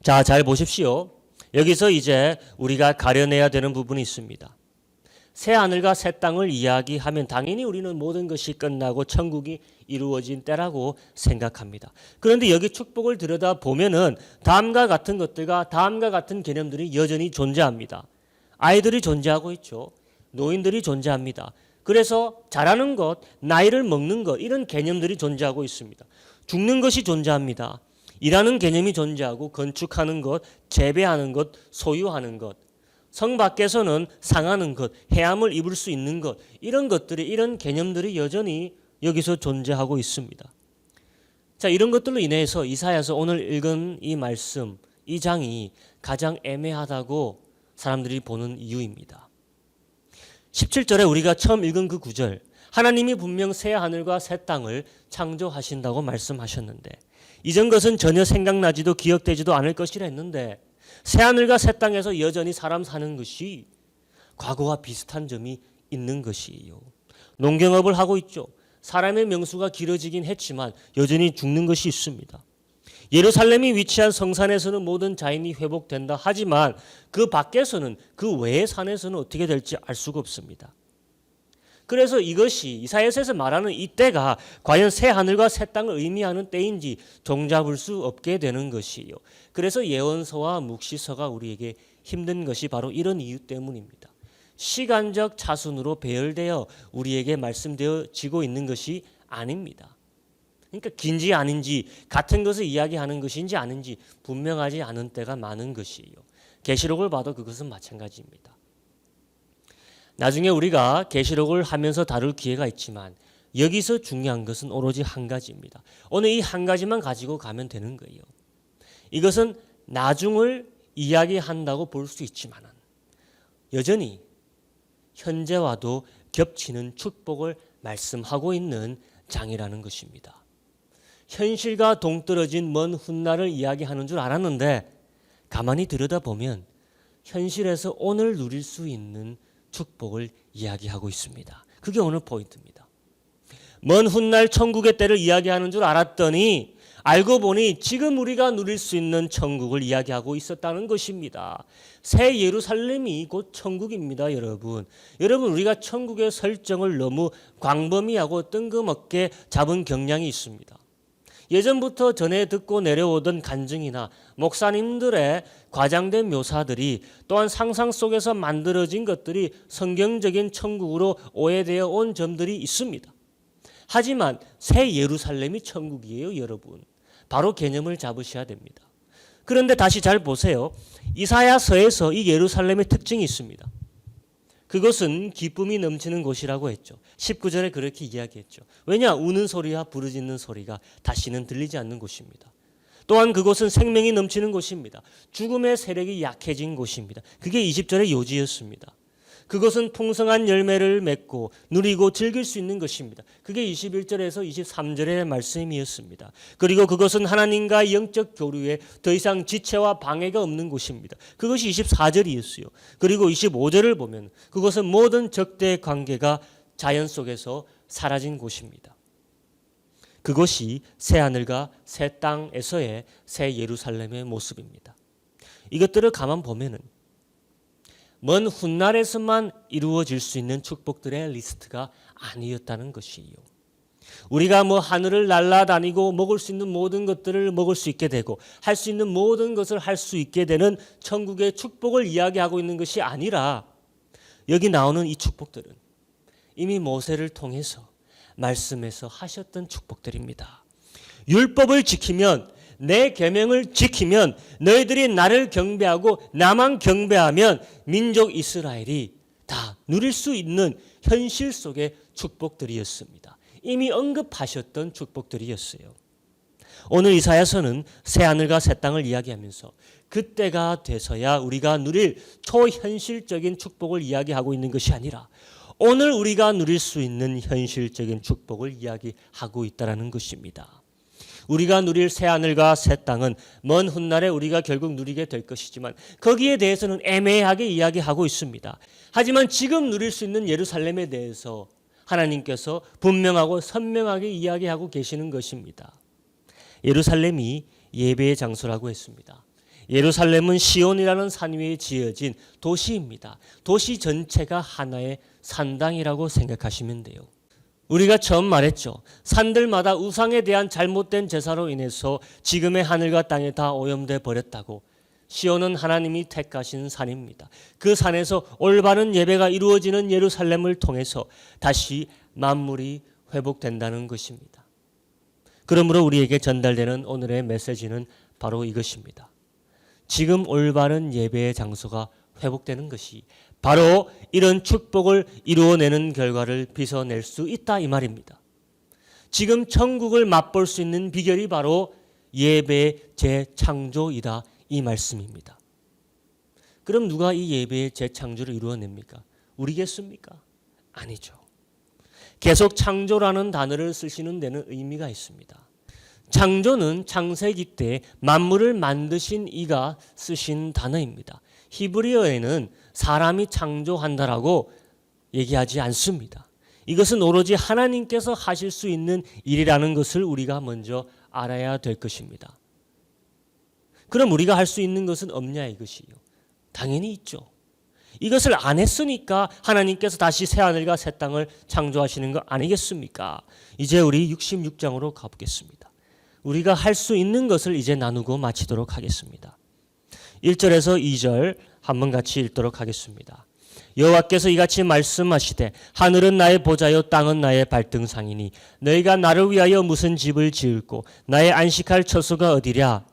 자, 잘 보십시오. 여기서 이제 우리가 가려내야 되는 부분이 있습니다. 새 하늘과 새 땅을 이야기하면 당연히 우리는 모든 것이 끝나고 천국이 이루어진 때라고 생각합니다. 그런데 여기 축복을 들여다보면은 다음과 같은 것들과 다음과 같은 개념들이 여전히 존재합니다. 아이들이 존재하고 있죠. 노인들이 존재합니다. 그래서 자라는 것, 나이를 먹는 것, 이런 개념들이 존재하고 있습니다. 죽는 것이 존재합니다. 일하는 개념이 존재하고 건축하는 것, 재배하는 것, 소유하는 것, 성 밖에서는 상하는 것, 해함을 입을 수 있는 것, 이런 것들이, 이런 개념들이 여전히 여기서 존재하고 있습니다. 자, 이런 것들로 인해서 이사야서 오늘 읽은 이 말씀, 이 장이 가장 애매하다고 사람들이 보는 이유입니다. 17절에 우리가 처음 읽은 그 구절, 하나님이 분명 새 하늘과 새 땅을 창조하신다고 말씀하셨는데 이전 것은 전혀 생각나지도 기억되지도 않을 것이라 했는데 새 하늘과 새 땅에서 여전히 사람 사는 것이 과거와 비슷한 점이 있는 것이에요. 농경업을 하고 있죠. 사람의 명수가 길어지긴 했지만 여전히 죽는 것이 있습니다. 예루살렘이 위치한 성산에서는 모든 자연이 회복된다 하지만 그 밖에서는 그 외의 산에서는 어떻게 될지 알 수가 없습니다. 그래서 이것이 이사야서에서 말하는 이 때가 과연 새 하늘과 새 땅을 의미하는 때인지 종잡을 수 없게 되는 것이에요. 그래서 예언서와 묵시서가 우리에게 힘든 것이 바로 이런 이유 때문입니다. 시간적 차순으로 배열되어 우리에게 말씀되어지고 있는 것이 아닙니다. 그러니까 긴지 아닌지 같은 것을 이야기하는 것인지 아닌지 분명하지 않은 때가 많은 것이에요. 계시록을 봐도 그것은 마찬가지입니다. 나중에 우리가 계시록을 하면서 다룰 기회가 있지만 여기서 중요한 것은 오로지 한 가지입니다. 오늘 이 한 가지만 가지고 가면 되는 거예요. 이것은 나중을 이야기한다고 볼 수 있지만 여전히 현재와도 겹치는 축복을 말씀하고 있는 장이라는 것입니다. 현실과 동떨어진 먼 훗날을 이야기하는 줄 알았는데 가만히 들여다보면 현실에서 오늘 누릴 수 있는 축복을 이야기하고 있습니다. 그게 오늘 포인트입니다. 먼 훗날 천국의 때를 이야기하는 줄 알았더니 알고 보니 지금 우리가 누릴 수 있는 천국을 이야기하고 있었다는 것입니다. 새 예루살렘이 곧 천국입니다, 여러분. 여러분, 우리가 천국의 설정을 너무 광범위하고 뜬금없게 잡은 경향이 있습니다. 예전부터 전해 듣고 내려오던 간증이나 목사님들의 과장된 묘사들이 또한 상상 속에서 만들어진 것들이 성경적인 천국으로 오해되어 온 점들이 있습니다. 하지만 새 예루살렘이 천국이에요, 여러분. 바로 개념을 잡으셔야 됩니다. 그런데 다시 잘 보세요. 이사야서에서 이 예루살렘의 특징이 있습니다. 그것은 기쁨이 넘치는 곳이라고 했죠. 19절에 그렇게 이야기했죠. 왜냐? 우는 소리와 부르짖는 소리가 다시는 들리지 않는 곳입니다. 또한 그곳은 생명이 넘치는 곳입니다. 죽음의 세력이 약해진 곳입니다. 그게 20절의 요지였습니다. 그것은 풍성한 열매를 맺고 누리고 즐길 수 있는 것입니다. 그게 21절에서 23절의 말씀이었습니다. 그리고 그것은 하나님과 영적 교류에 더 이상 지체와 방해가 없는 곳입니다. 그것이 24절이었어요. 그리고 25절을 보면 그것은 모든 적대 관계가 자연 속에서 사라진 곳입니다. 그것이 새 하늘과 새 땅에서의 새 예루살렘의 모습입니다. 이것들을 가만 보면은 먼 훗날에서만 이루어질 수 있는 축복들의 리스트가 아니었다는 것이에요. 우리가 하늘을 날아다니고 먹을 수 있는 모든 것들을 먹을 수 있게 되고 할 수 있는 모든 것을 할 수 있게 되는 천국의 축복을 이야기하고 있는 것이 아니라 여기 나오는 이 축복들은 이미 모세를 통해서 말씀에서 하셨던 축복들입니다. 율법을 지키면 내 계명을 지키면 너희들이 나를 경배하고 나만 경배하면 민족 이스라엘이 다 누릴 수 있는 현실 속의 축복들이었습니다. 이미 언급하셨던 축복들이었어요. 오늘 이사야서는 새 하늘과 새 땅을 이야기하면서 그때가 돼서야 우리가 누릴 초현실적인 축복을 이야기하고 있는 것이 아니라 오늘 우리가 누릴 수 있는 현실적인 축복을 이야기하고 있다는 것입니다. 우리가 누릴 새 하늘과 새 땅은 먼 훗날에 우리가 결국 누리게 될 것이지만 거기에 대해서는 애매하게 이야기하고 있습니다. 하지만 지금 누릴 수 있는 예루살렘에 대해서 하나님께서 분명하고 선명하게 이야기하고 계시는 것입니다. 예루살렘이 예배의 장소라고 했습니다. 예루살렘은 시온이라는 산 위에 지어진 도시입니다. 도시 전체가 하나의 산당이라고 생각하시면 돼요. 우리가 처음 말했죠. 산들마다 우상에 대한 잘못된 제사로 인해서 지금의 하늘과 땅에 다 오염돼 버렸다고. 시온은 하나님이 택하신 산입니다. 그 산에서 올바른 예배가 이루어지는 예루살렘을 통해서 다시 만물이 회복된다는 것입니다. 그러므로 우리에게 전달되는 오늘의 메시지는 바로 이것입니다. 지금 올바른 예배의 장소가 회복되는 것이 바로 이런 축복을 이루어내는 결과를 빚어낼 수 있다 이 말입니다. 지금 천국을 맛볼 수 있는 비결이 바로 예배의 재창조이다 이 말씀입니다. 그럼 누가 이 예배의 재창조를 이루어냅니까? 우리겠습니까? 아니죠. 계속 창조라는 단어를 쓰시는 데는 의미가 있습니다. 창조는 창세기 때 만물을 만드신 이가 쓰신 단어입니다. 히브리어에는 사람이 창조한다라고 얘기하지 않습니다. 이것은 오로지 하나님께서 하실 수 있는 일이라는 것을 우리가 먼저 알아야 될 것입니다. 그럼 우리가 할 수 있는 것은 없냐 이것이요. 당연히 있죠. 이것을 안 했으니까 하나님께서 다시 새하늘과 새 땅을 창조하시는 거 아니겠습니까? 이제 우리 66장으로 가보겠습니다. 우리가 할 수 있는 것을 이제 나누고 마치도록 하겠습니다. 1절에서 2절 한번 같이 읽도록 하겠습니다. 여호와께서 이같이 말씀하시되 하늘은 나의 보좌요 땅은 나의 발등상이니 너희가 나를 위하여 무슨 집을 지을고 나의 안식할 처소가 어디랴.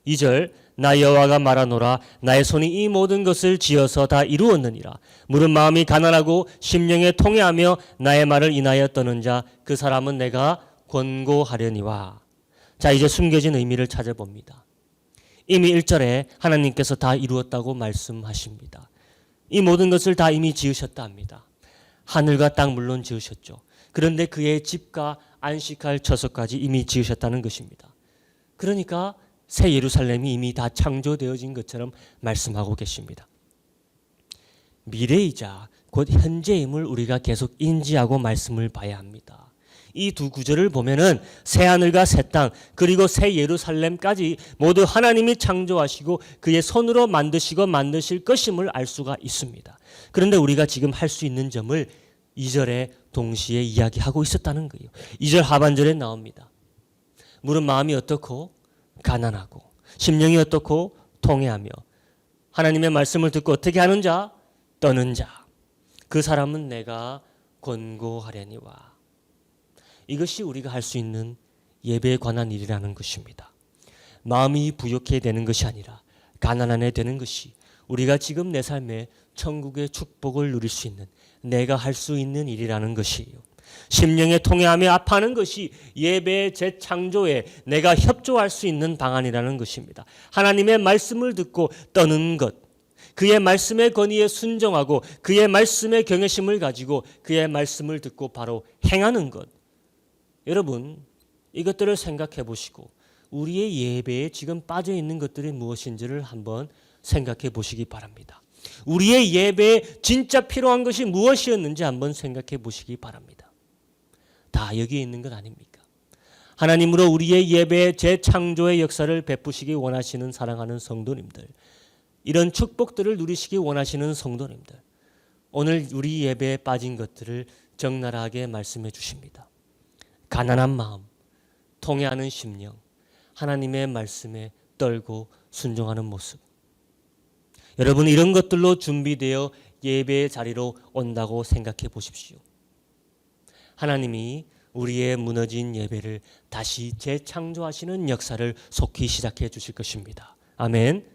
2절 나 여호와가 말하노라 나의 손이 이 모든 것을 지어서 다 이루었느니라. 물은 마음이 가난하고 심령에 통회하며 나의 말을 인하여 떠는 자 그 사람은 내가 권고하려니와. 자, 이제 숨겨진 의미를 찾아봅니다. 이미 1절에 하나님께서 다 이루었다고 말씀하십니다. 이 모든 것을 다 이미 지으셨다 합니다. 하늘과 땅 물론 지으셨죠. 그런데 그의 집과 안식할 처소까지 이미 지으셨다는 것입니다. 그러니까 새 예루살렘이 이미 다 창조되어진 것처럼 말씀하고 계십니다. 미래이자 곧 현재임을 우리가 계속 인지하고 말씀을 봐야 합니다. 이 두 구절을 보면은 새 하늘과 새 땅 그리고 새 예루살렘까지 모두 하나님이 창조하시고 그의 손으로 만드시고 만드실 것임을 알 수가 있습니다. 그런데 우리가 지금 할 수 있는 점을 2절에 동시에 이야기하고 있었다는 거예요. 2절 하반절에 나옵니다. 물은 마음이 어떻고 가난하고 심령이 어떻고 통회하며 하나님의 말씀을 듣고 어떻게 하는 자? 떠는 자. 그 사람은 내가 권고하려니와. 이것이 우리가 할 수 있는 예배에 관한 일이라는 것입니다. 마음이 부욕해야 되는 것이 아니라 가난하게 되는 것이 우리가 지금 내 삶에 천국의 축복을 누릴 수 있는 내가 할 수 있는 일이라는 것이에요. 심령에 통회하며 아파하는 것이 예배의 재창조에 내가 협조할 수 있는 방안이라는 것입니다. 하나님의 말씀을 듣고 떠는 것, 그의 말씀의 권위에 순종하고 그의 말씀의 경외심을 가지고 그의 말씀을 듣고 바로 행하는 것. 여러분, 이것들을 생각해 보시고 우리의 예배에 지금 빠져 있는 것들이 무엇인지를 한번 생각해 보시기 바랍니다. 우리의 예배에 진짜 필요한 것이 무엇이었는지 한번 생각해 보시기 바랍니다. 다 여기에 있는 것 아닙니까? 하나님으로 우리의 예배의 재창조의 역사를 베푸시기 원하시는 사랑하는 성도님들, 이런 축복들을 누리시기 원하시는 성도님들, 오늘 우리 예배에 빠진 것들을 적나라하게 말씀해 주십니다. 가난한 마음, 통회하는 심령, 하나님의 말씀에 떨고 순종하는 모습. 여러분, 이런 것들로 준비되어 예배의 자리로 온다고 생각해 보십시오. 하나님이 우리의 무너진 예배를 다시 재창조하시는 역사를 속히 시작해 주실 것입니다. 아멘.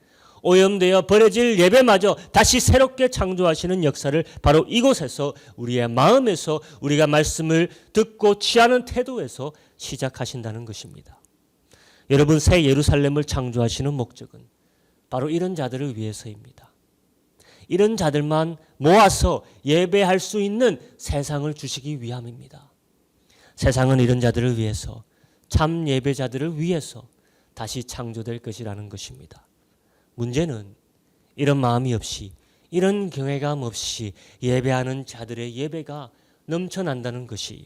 오염되어 버려질 예배마저 다시 새롭게 창조하시는 역사를 바로 이곳에서 우리의 마음에서 우리가 말씀을 듣고 취하는 태도에서 시작하신다는 것입니다. 여러분, 새 예루살렘을 창조하시는 목적은 바로 이런 자들을 위해서입니다. 이런 자들만 모아서 예배할 수 있는 세상을 주시기 위함입니다. 세상은 이런 자들을 위해서, 참 예배자들을 위해서 다시 창조될 것이라는 것입니다. 문제는 이런 마음이 없이, 이런 경외감 없이 예배하는 자들의 예배가 넘쳐난다는 것이에요.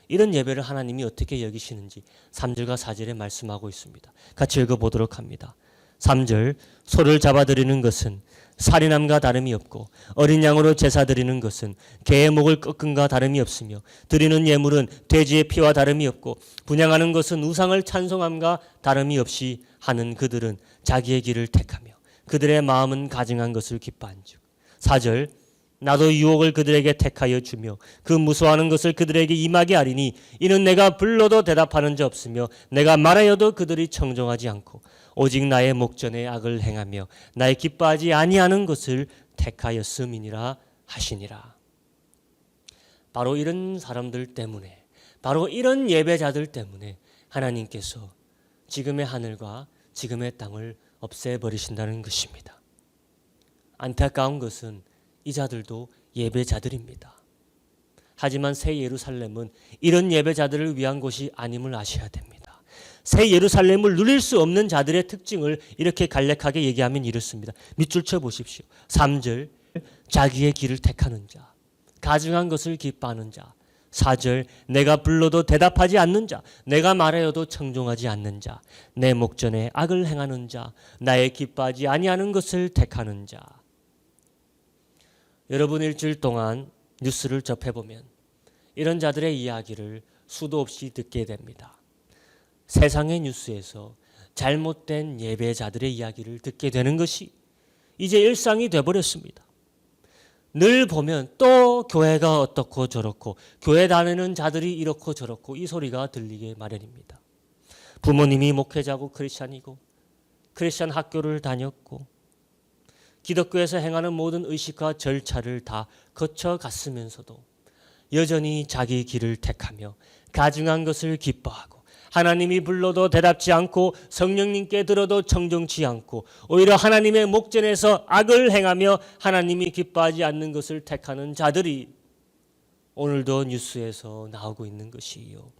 이런 예배를 하나님이 어떻게 여기시는지 3절과 4절에 말씀하고 있습니다. 같이 읽어보도록 합니다. 3절, 소를 잡아드리는 것은 살인함과 다름이 없고 어린 양으로 제사 드리는 것은 개의 목을 꺾음과 다름이 없으며 드리는 예물은 돼지의 피와 다름이 없고 분향하는 것은 우상을 찬송함과 다름이 없이 하는 그들은 자기의 길을 택하며 그들의 마음은 가증한 것을 기뻐한즉. 4절, 나도 유혹을 그들에게 택하여 주며 그 무서워하는 것을 그들에게 임하게 하리니 이는 내가 불러도 대답하는 자 없으며 내가 말하여도 그들이 청종하지 않고 오직 나의 목전에 악을 행하며 나의 기뻐하지 아니하는 것을 택하였음이니라 하시니라. 바로 이런 사람들 때문에, 바로 이런 예배자들 때문에 하나님께서 지금의 하늘과 지금의 땅을 없애버리신다는 것입니다. 안타까운 것은 이 자들도 예배자들입니다. 하지만 새 예루살렘은 이런 예배자들을 위한 곳이 아님을 아셔야 됩니다. 새 예루살렘을 누릴 수 없는 자들의 특징을 이렇게 간략하게 얘기하면 이렇습니다. 밑줄 쳐 보십시오. 3절, 자기의 길을 택하는 자, 가증한 것을 기뻐하는 자. 4절, 내가 불러도 대답하지 않는 자, 내가 말하여도 청종하지 않는 자, 내 목전에 악을 행하는 자, 나의 기뻐하지 아니하는 것을 택하는 자. 여러분 일주일 동안 뉴스를 접해보면 이런 자들의 이야기를 수도 없이 듣게 됩니다. 세상의 뉴스에서 잘못된 예배자들의 이야기를 듣게 되는 것이 이제 일상이 되어버렸습니다. 늘 보면 또 교회가 어떻고 저렇고 교회 다니는 자들이 이렇고 저렇고 이 소리가 들리게 마련입니다. 부모님이 목회자고 크리스찬이고 크리스찬 학교를 다녔고 기독교에서 행하는 모든 의식과 절차를 다 거쳐갔으면서도 여전히 자기 길을 택하며 가증한 것을 기뻐하고 하나님이 불러도 대답지 않고 성령님께 들어도 청정치 않고 오히려 하나님의 목전에서 악을 행하며 하나님이 기뻐하지 않는 것을 택하는 자들이 오늘도 뉴스에서 나오고 있는 것이요.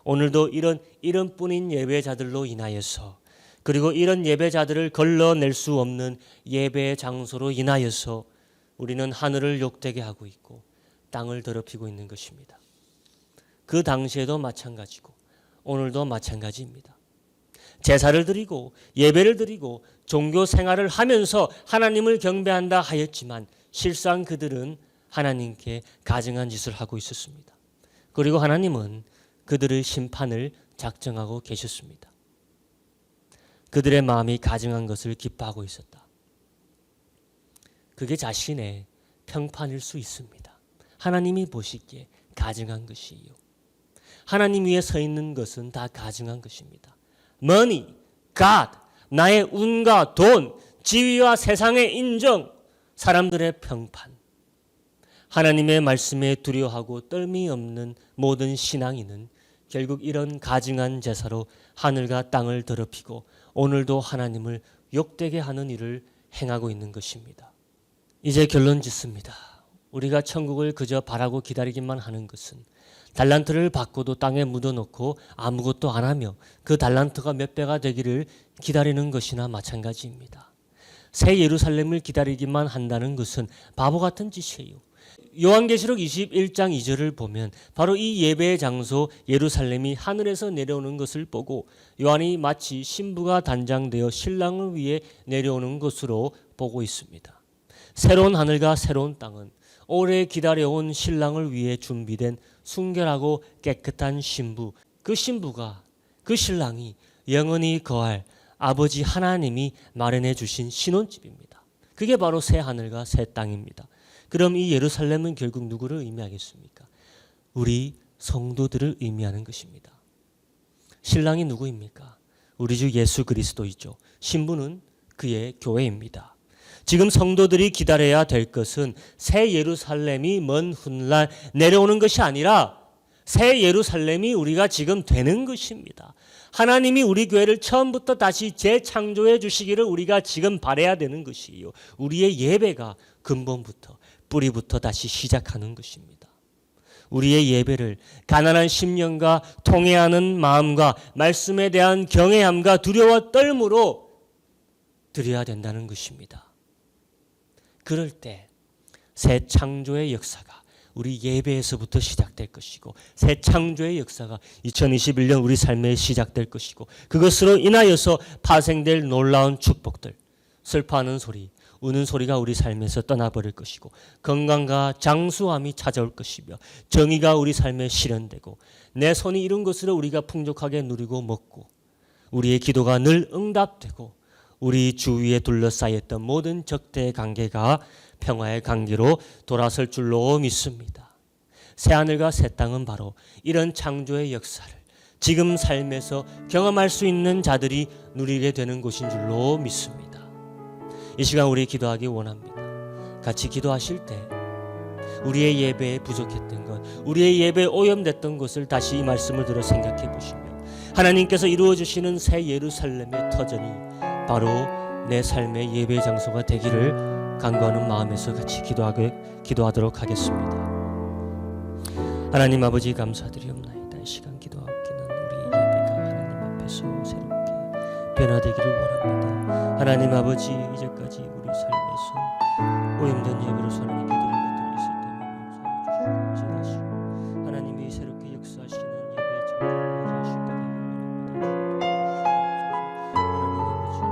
오늘도 이런 뿐인 예배자들로 인하여서 그리고 이런 예배자들을 걸러낼 수 없는 예배의 장소로 인하여서 우리는 하늘을 욕되게 하고 있고 땅을 더럽히고 있는 것입니다. 그 당시에도 마찬가지고 오늘도 마찬가지입니다. 제사를 드리고 예배를 드리고 종교 생활을 하면서 하나님을 경배한다 하였지만 실상 그들은 하나님께 가증한 짓을 하고 있었습니다. 그리고 하나님은 그들의 심판을 작정하고 계셨습니다. 그들의 마음이 가증한 것을 기뻐하고 있었다. 그게 자신의 평판일 수 있습니다. 하나님이 보시기에 가증한 것이요. 하나님 위에 서 있는 것은 다 가증한 것입니다. money, God, 나의 운과 돈, 지위와 세상의 인정, 사람들의 평판. 하나님의 말씀에 두려워하고 떨미 없는 모든 신앙인은 결국 이런 가증한 제사로 하늘과 땅을 더럽히고 오늘도 하나님을 욕되게 하는 일을 행하고 있는 것입니다. 이제 결론 짓습니다. 우리가 천국을 그저 바라고 기다리기만 하는 것은 달란트를 받고도 땅에 묻어놓고 아무것도 안 하며 그 달란트가 몇 배가 되기를 기다리는 것이나 마찬가지입니다. 새 예루살렘을 기다리기만 한다는 것은 바보 같은 짓이에요. 요한계시록 21장 2절을 보면 바로 이 예배의 장소 예루살렘이 하늘에서 내려오는 것을 보고 요한이 마치 신부가 단장되어 신랑을 위해 내려오는 것으로 보고 있습니다. 새로운 하늘과 새로운 땅은 오래 기다려온 신랑을 위해 준비된 순결하고 깨끗한 신부, 그 신부가, 그 신랑이 영원히 거할 아버지 하나님이 마련해 주신 신혼집입니다. 그게 바로 새 하늘과 새 땅입니다. 그럼 이 예루살렘은 결국 누구를 의미하겠습니까? 우리 성도들을 의미하는 것입니다. 신랑이 누구입니까? 우리 주 예수 그리스도이죠. 신부는 그의 교회입니다. 지금 성도들이 기다려야 될 것은 새 예루살렘이 먼 훗날 내려오는 것이 아니라 새 예루살렘이 우리가 지금 되는 것입니다. 하나님이 우리 교회를 처음부터 다시 재창조해 주시기를 우리가 지금 바라야 되는 것이요. 우리의 예배가 근본부터 뿌리부터 다시 시작하는 것입니다. 우리의 예배를 가난한 심령과 통회하는 마음과 말씀에 대한 경외함과 두려워 떨므로 드려야 된다는 것입니다. 그럴 때 새 창조의 역사가 우리 예배에서부터 시작될 것이고 새 창조의 역사가 2021년 우리 삶에 시작될 것이고 그것으로 인하여서 파생될 놀라운 축복들, 슬퍼하는 소리, 우는 소리가 우리 삶에서 떠나버릴 것이고 건강과 장수함이 찾아올 것이며 정의가 우리 삶에 실현되고 내 손이 이룬 것으로 우리가 풍족하게 누리고 먹고 우리의 기도가 늘 응답되고 우리 주위에 둘러싸였던 모든 적대의 관계가 평화의 관계로 돌아설 줄로 믿습니다. 새하늘과 새 땅은 바로 이런 창조의 역사를 지금 삶에서 경험할 수 있는 자들이 누리게 되는 곳인 줄로 믿습니다. 이 시간 우리 기도하기 원합니다. 같이 기도하실 때 우리의 예배에 부족했던 것, 우리의 예배에 오염됐던 것을 다시 이 말씀을 들어 생각해 보시며 하나님께서 이루어주시는 새 예루살렘의 터전이 바로 내 삶의 예배 장소가 되기를 간구하는 마음에서 같이 기도하도록 하겠습니다. 하나님 아버지 감사드리옵나이다. 이 시간 기도하옵기는 우리 예배가 하나님 앞에서 새롭게 변화되기를 원합니다. 하나님 아버지 이제까지 우리 삶에서 오염된 예배로서 하나님께 드린 것들이 있을 때면 용서해 주시고 하나님이 새롭게 역사하시는 예배의 장소를 맞이하실 때 되기를 원합니다. 하나님 아버지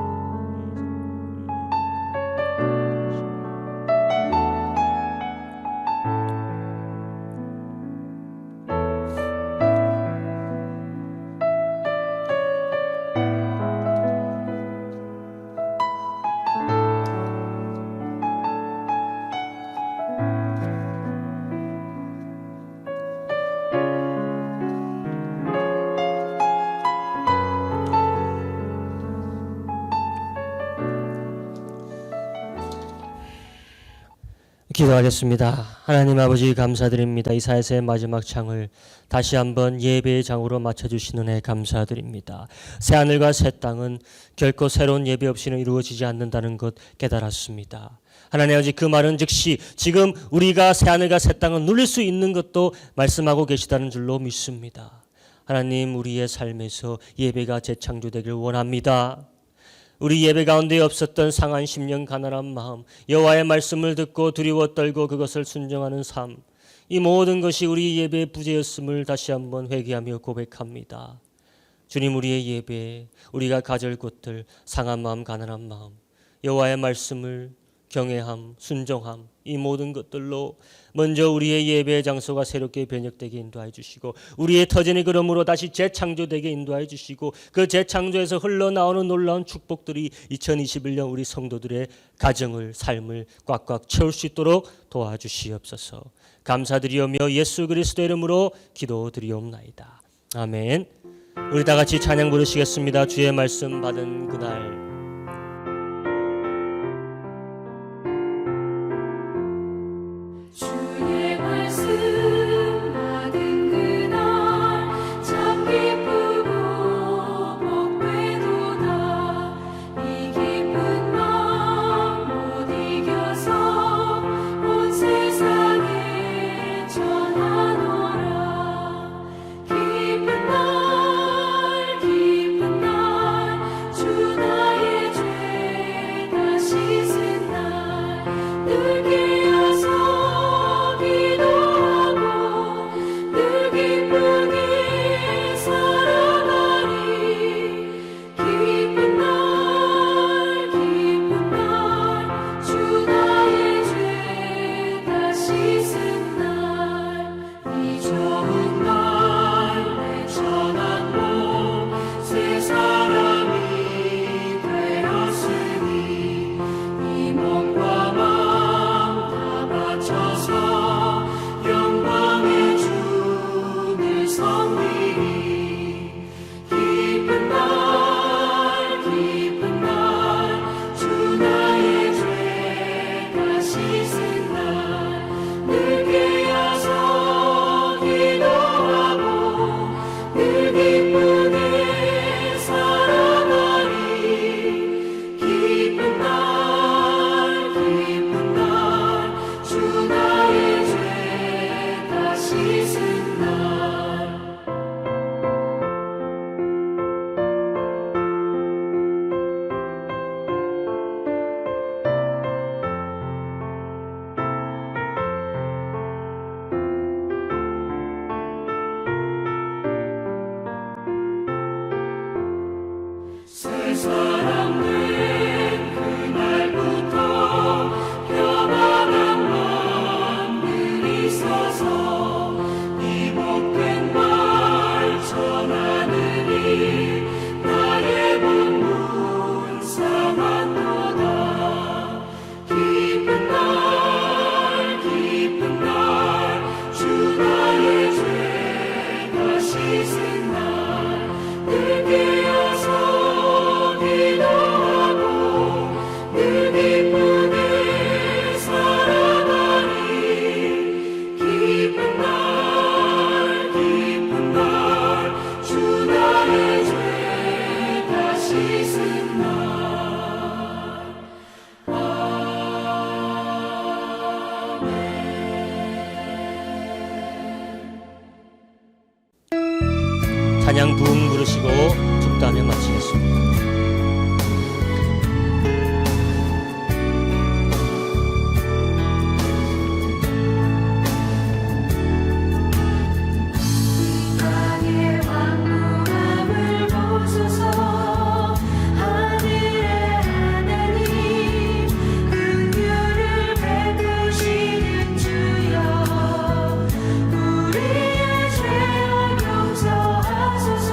기도하겠습니다. 하나님 아버지 감사드립니다. 이사야서의 마지막 장을 다시 한번 예배의 장으로 맞춰주시는 애 감사드립니다. 새하늘과 새 땅은 결코 새로운 예배 없이는 이루어지지 않는다는 것 깨달았습니다. 하나님 아버지 그 말은 즉시 지금 우리가 새하늘과 새 땅을 누릴 수 있는 것도 말씀하고 계시다는 줄로 믿습니다. 하나님 우리의 삶에서 예배가 재창조되길 원합니다. 우리 예배 가운데 없었던 상한 심령 가난한 마음, 여호와의 말씀을 듣고 두려워 떨고 그것을 순종하는 삶, 이 모든 것이 우리 예배의 부재였음을 다시 한번 회개하며 고백합니다. 주님 우리의 예배에 우리가 가질 것들, 상한 마음 가난한 마음, 여호와의 말씀을 경외함, 순종함, 이 모든 것들로 먼저 우리의 예배의 장소가 새롭게 변혁되게 인도해 주시고 우리의 터전이 그러므로 다시 재창조되게 인도해 주시고 그 재창조에서 흘러나오는 놀라운 축복들이 2021년 우리 성도들의 가정을, 삶을 꽉꽉 채울 수 있도록 도와주시옵소서. 감사드리오며 예수 그리스도의 이름으로 기도드리옵나이다. 아멘. 우리 다 같이 찬양 부르시겠습니다. 주의 말씀 받은 그날. 주의 말씀 받은 그날 참 기쁘고 복되도다. 이 기쁜 마음 못 이겨서 온 세상에 전하노라. 기쁜 날 주 나의 죄 다 씻은 날 늘 깨어서 기도하고 늘 기쁘게 살아가리. 기쁜 날 주 나의 죄 다 씻은 날 이 좋은 날 내 전한 몸 새 사람이 되었으니 이 몸과 마음 다 바쳐서 영광의 주를 섬기리. 기쁜 날 주 나의 죄 다 씻은 날 늘 깨어서 기도하고 늘 기쁘게 살아가리. 기쁜 날 주 나의 죄 다 씻은 날. 새 사람 된 그날부터 평안한 마음들이 있어서 이 복된 말 전하느니 나의 몸은 상한도다. 기쁜 날 주 나의 죄 다 씻은 날 늘 깨어서 기도하고 늘 기쁘게 살아가리. 기쁜 날 주 나의 죄 다 씻은 날. 아멘. 찬양 부흥 부르시고 축도하며 마치겠습니다. 땅의 왕궁함을 보소서. 하늘의 하나님 긍휼을 베푸시는 주여, 우리의 죄악 용서하소서.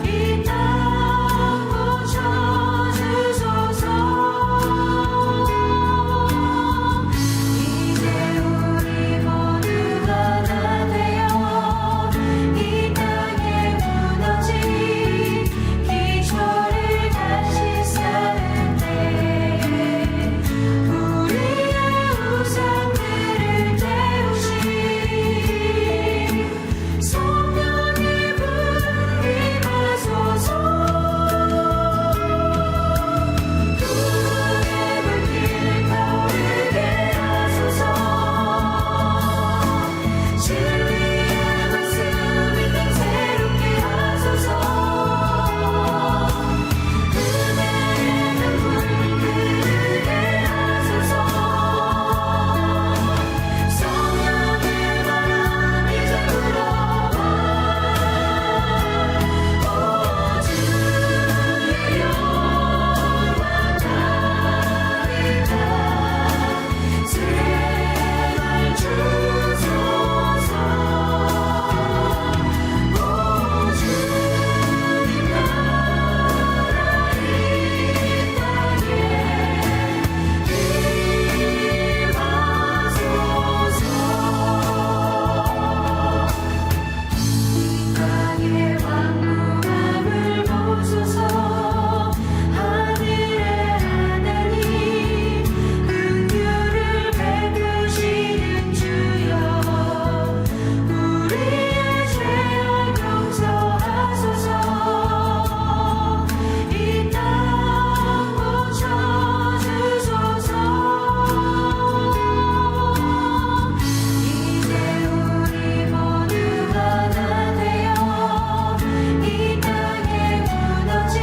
이 땅 고쳐주소서. 이제 우리 모두가 다 되어 이 땅에 무너진 기초를 다시 쌓을 때 우리의 우상들을 태우신 성령의 불이 임하소서. 구원의 불길 타오르게 하소서. 진리의 말씀 이 땅 새롭게 하소서. 은혜의 강물 흐르게 하소서. 성령의 바람 이제 불어와. 오 주의 영광 나니까 제발 주소서. 오 주님 나라 이 땅에 임하소서. 땅의 왕궁함을 보소서. 하늘의 하나님 긍휼을 베푸시는 주여, 우리의 죄악 용서하소서. 이 땅 고쳐주소서. 이제 우리 모두가 다 되어 이 땅에 무너진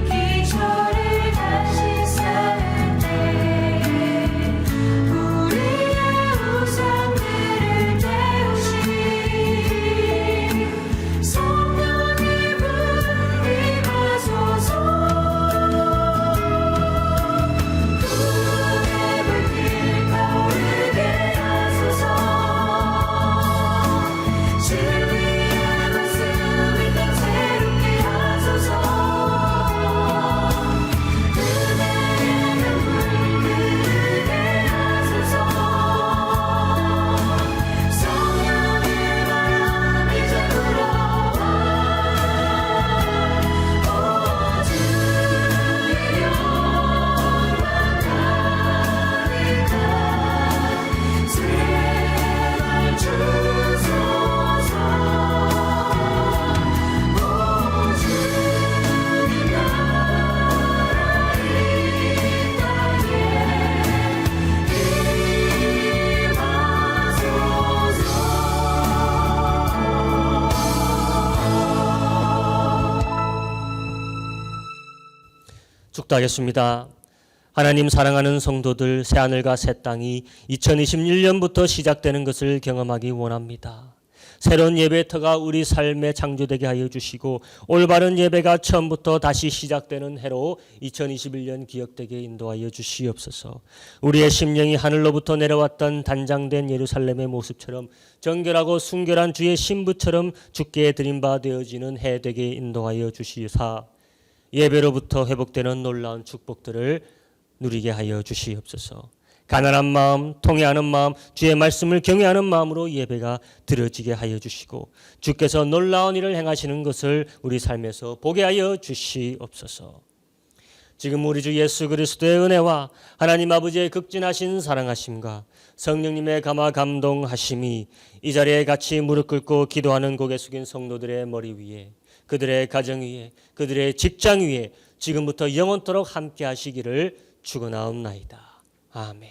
기초를 다시 쌓을 때 우리의 우상들을 태우신 성령의 불이 임하소서. 구원의 불길 타오르게 하소서. 진리의 말씀 이 땅 새롭게 하소서. 은혜의 강물 흐르게 하소서. 성령의 바람 이제 불어와. 오 주의 영광 나니까 제발 주소서. 오 주님 나라 이 땅에 임하소서. 축도하겠습니다. 하나님 사랑하는 성도들, 새하늘과 새 땅이 2021년부터 시작되는 것을 경험하기 원합니다. 새로운 예배터가 우리 삶에 창조되게 하여 주시고 올바른 예배가 처음부터 다시 시작되는 해로 2021년 기억되게 인도하여 주시옵소서. 우리의 심령이 하늘로부터 내려왔던 단장된 예루살렘의 모습처럼 정결하고 순결한 주의 신부처럼 주께 드린 바 되어지는 해 되게 인도하여 주시사 예배로부터 회복되는 놀라운 축복들을 누리게 하여 주시옵소서. 가난한 마음, 통회하는 마음, 주의 말씀을 경외하는 마음으로 예배가 드려지게 하여 주시고 주께서 놀라운 일을 행하시는 것을 우리 삶에서 보게 하여 주시옵소서. 지금 우리 주 예수 그리스도의 은혜와 하나님 아버지의 극진하신 사랑하심과 성령님의 감화 감동하심이 이 자리에 같이 무릎 꿇고 기도하는 고개 숙인 성도들의 머리 위에, 그들의 가정 위에, 그들의 직장 위에 지금부터 영원토록 함께 하시기를 축원하옵나이다. 아멘.